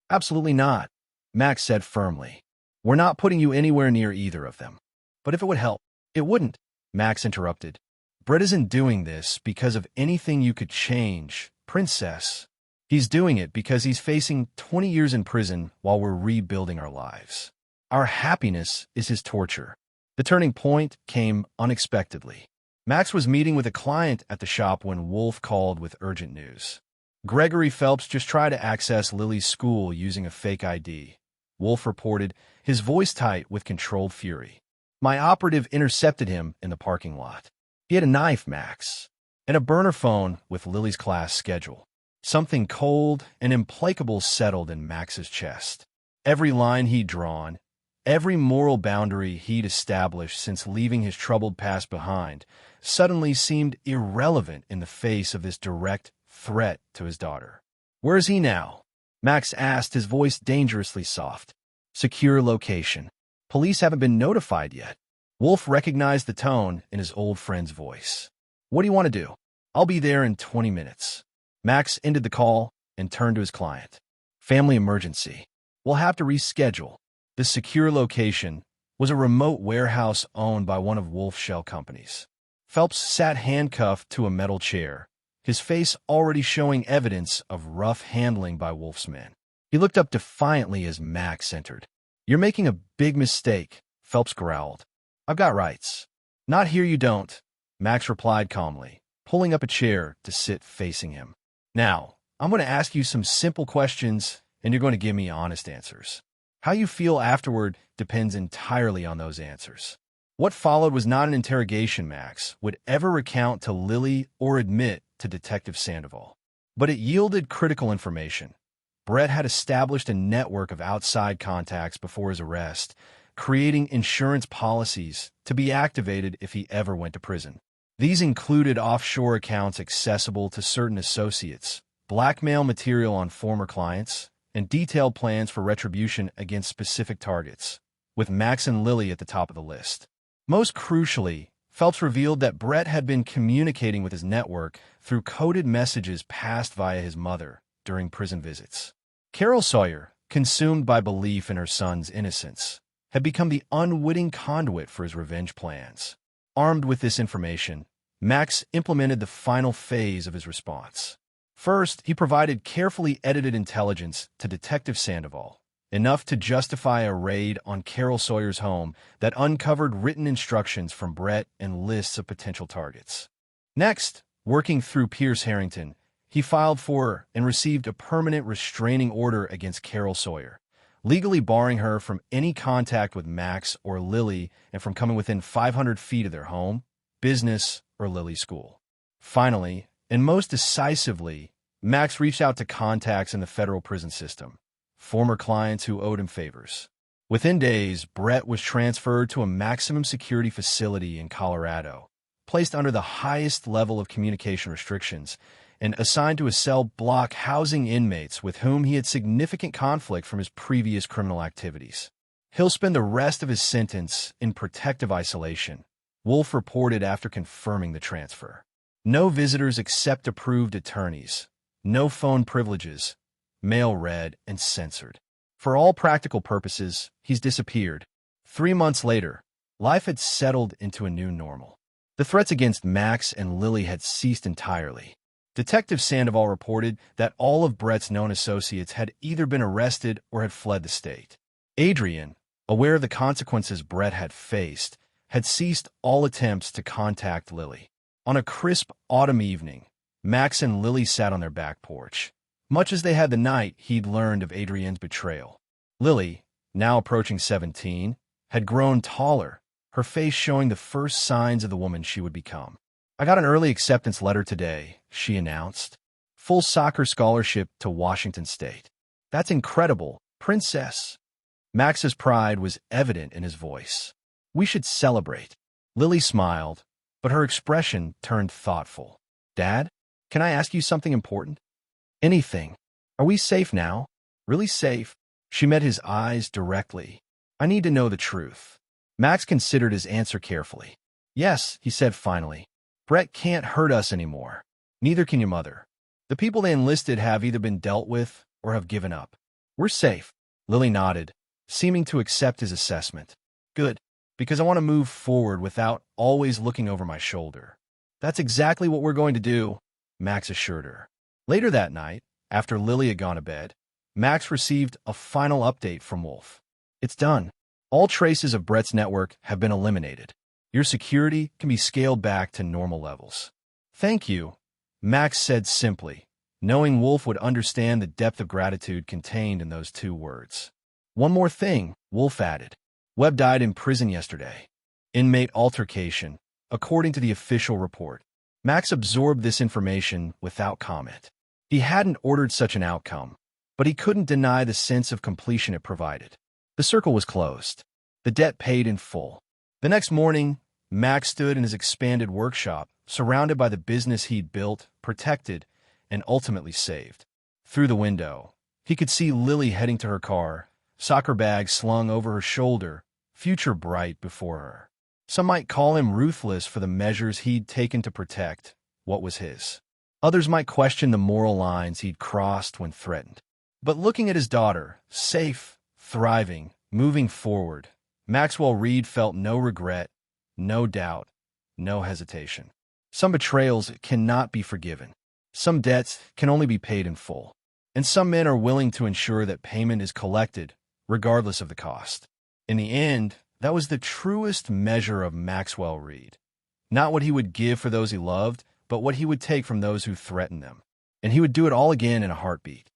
"Absolutely not," Max said firmly. "We're not putting you anywhere near either of them." "But if it would help." "It wouldn't," Max interrupted. "Brett isn't doing this because of anything you could change, Princess. He's doing it because he's facing 20 years in prison while we're rebuilding our lives. Our happiness is his torture." The turning point came unexpectedly. Max was meeting with a client at the shop when Wolf called with urgent news. "Gregory Phelps just tried to access Lily's school using a fake ID," Wolf reported, his voice tight with controlled fury. "My operative intercepted him in the parking lot. He had a knife, Max, and a burner phone with Lily's class schedule." Something cold and implacable settled in Max's chest. Every line he'd drawn, every moral boundary he'd established since leaving his troubled past behind, suddenly seemed irrelevant in the face of this direct threat to his daughter. "Where is he now?" Max asked, his voice dangerously soft. "Secure location. Police haven't been notified yet." Wolf recognized the tone in his old friend's voice. "What do you want to do?" "I'll be there in 20 minutes. Max ended the call and turned to his client. "Family emergency. We'll have to reschedule." The secure location was a remote warehouse owned by one of Wolf's shell companies. Phelps sat handcuffed to a metal chair, his face already showing evidence of rough handling by Wolf's men. He looked up defiantly as Max entered. "You're making a big mistake," Phelps growled. "I've got rights." "Not here you don't," Max replied calmly, pulling up a chair to sit facing him. "Now, I'm going to ask you some simple questions, and you're going to give me honest answers. How you feel afterward depends entirely on those answers." What followed was not an interrogation Max would ever recount to Lily or admit to Detective Sandoval. But it yielded critical information. Brett had established a network of outside contacts before his arrest, creating insurance policies to be activated if he ever went to prison. These included offshore accounts accessible to certain associates, blackmail material on former clients, and detailed plans for retribution against specific targets, with Max and Lily at the top of the list. Most crucially, Phelps revealed that Brett had been communicating with his network through coded messages passed via his mother during prison visits. Carol Sawyer, consumed by belief in her son's innocence, had become the unwitting conduit for his revenge plans. Armed with this information, Max implemented the final phase of his response. First, he provided carefully edited intelligence to Detective Sandoval, enough to justify a raid on Carol Sawyer's home that uncovered written instructions from Brett and lists of potential targets. Next, working through Pierce Harrington, he filed for and received a permanent restraining order against Carol Sawyer, legally barring her from any contact with Max or Lily and from coming within 500 feet of their home, business, or Lily's school. Finally, and most decisively, Max reached out to contacts in the federal prison system, former clients who owed him favors. Within days, Brett was transferred to a maximum security facility in Colorado, placed under the highest level of communication restrictions, and assigned to a cell block housing inmates with whom he had significant conflict from his previous criminal activities. He'll spend the rest of his sentence in protective isolation, Wolf reported after confirming the transfer. No visitors except approved attorneys, no phone privileges, mail read and censored. For all practical purposes, he's disappeared. 3 months later, life had settled into a new normal. The threats against Max and Lily had ceased entirely. Detective Sandoval reported that all of Brett's known associates had either been arrested or had fled the state. Adrian, aware of the consequences Brett had faced, had ceased all attempts to contact Lily. On a crisp autumn evening, Max and Lily sat on their back porch, much as they had the night he'd learned of Adrian's betrayal. Lily, now approaching 17, had grown taller, her face showing the first signs of the woman she would become. "I got an early acceptance letter today," she announced. "Full soccer scholarship to Washington State." "That's incredible, princess." Max's pride was evident in his voice. "We should celebrate." Lily smiled, but her expression turned thoughtful. "Dad, can I ask you something important?" "Anything. Are we safe now?" "Really safe?" She met his eyes directly. "I need to know the truth." Max considered his answer carefully. "Yes," he said finally. "Brett can't hurt us anymore. Neither can your mother. The people they enlisted have either been dealt with or have given up. We're safe." Lily nodded, seeming to accept his assessment. "Good, because I want to move forward without always looking over my shoulder." "That's exactly what we're going to do," Max assured her. Later that night, after Lily had gone to bed, Max received a final update from Wolf. "It's done. All traces of Brett's network have been eliminated. Your security can be scaled back to normal levels." "Thank you," Max said simply, knowing Wolf would understand the depth of gratitude contained in those 2 words. "One more thing," Wolf added. "Webb died in prison yesterday. Inmate altercation, according to the official report." Max absorbed this information without comment. He hadn't ordered such an outcome, but he couldn't deny the sense of completion it provided. The circle was closed. The debt paid in full. The next morning, Max stood in his expanded workshop, surrounded by the business he'd built, protected, and ultimately saved. Through the window, he could see Lily heading to her car, soccer bag slung over her shoulder, future bright before her. Some might call him ruthless for the measures he'd taken to protect what was his. Others might question the moral lines he'd crossed when threatened. But looking at his daughter, safe, thriving, moving forward, Maxwell Reed felt no regret, no doubt, no hesitation. Some betrayals cannot be forgiven. Some debts can only be paid in full. And some men are willing to ensure that payment is collected, regardless of the cost. In the end, that was the truest measure of Maxwell Reed. Not what he would give for those he loved, but what he would take from those who threatened them. And he would do it all again in a heartbeat.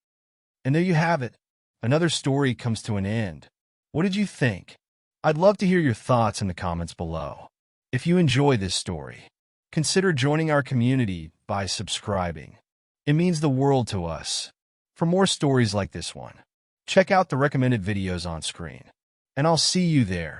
And there you have it. Another story comes to an end. What did you think? I'd love to hear your thoughts in the comments below. If you enjoy this story, consider joining our community by subscribing. It means the world to us. For more stories like this one, check out the recommended videos on screen. And I'll see you there.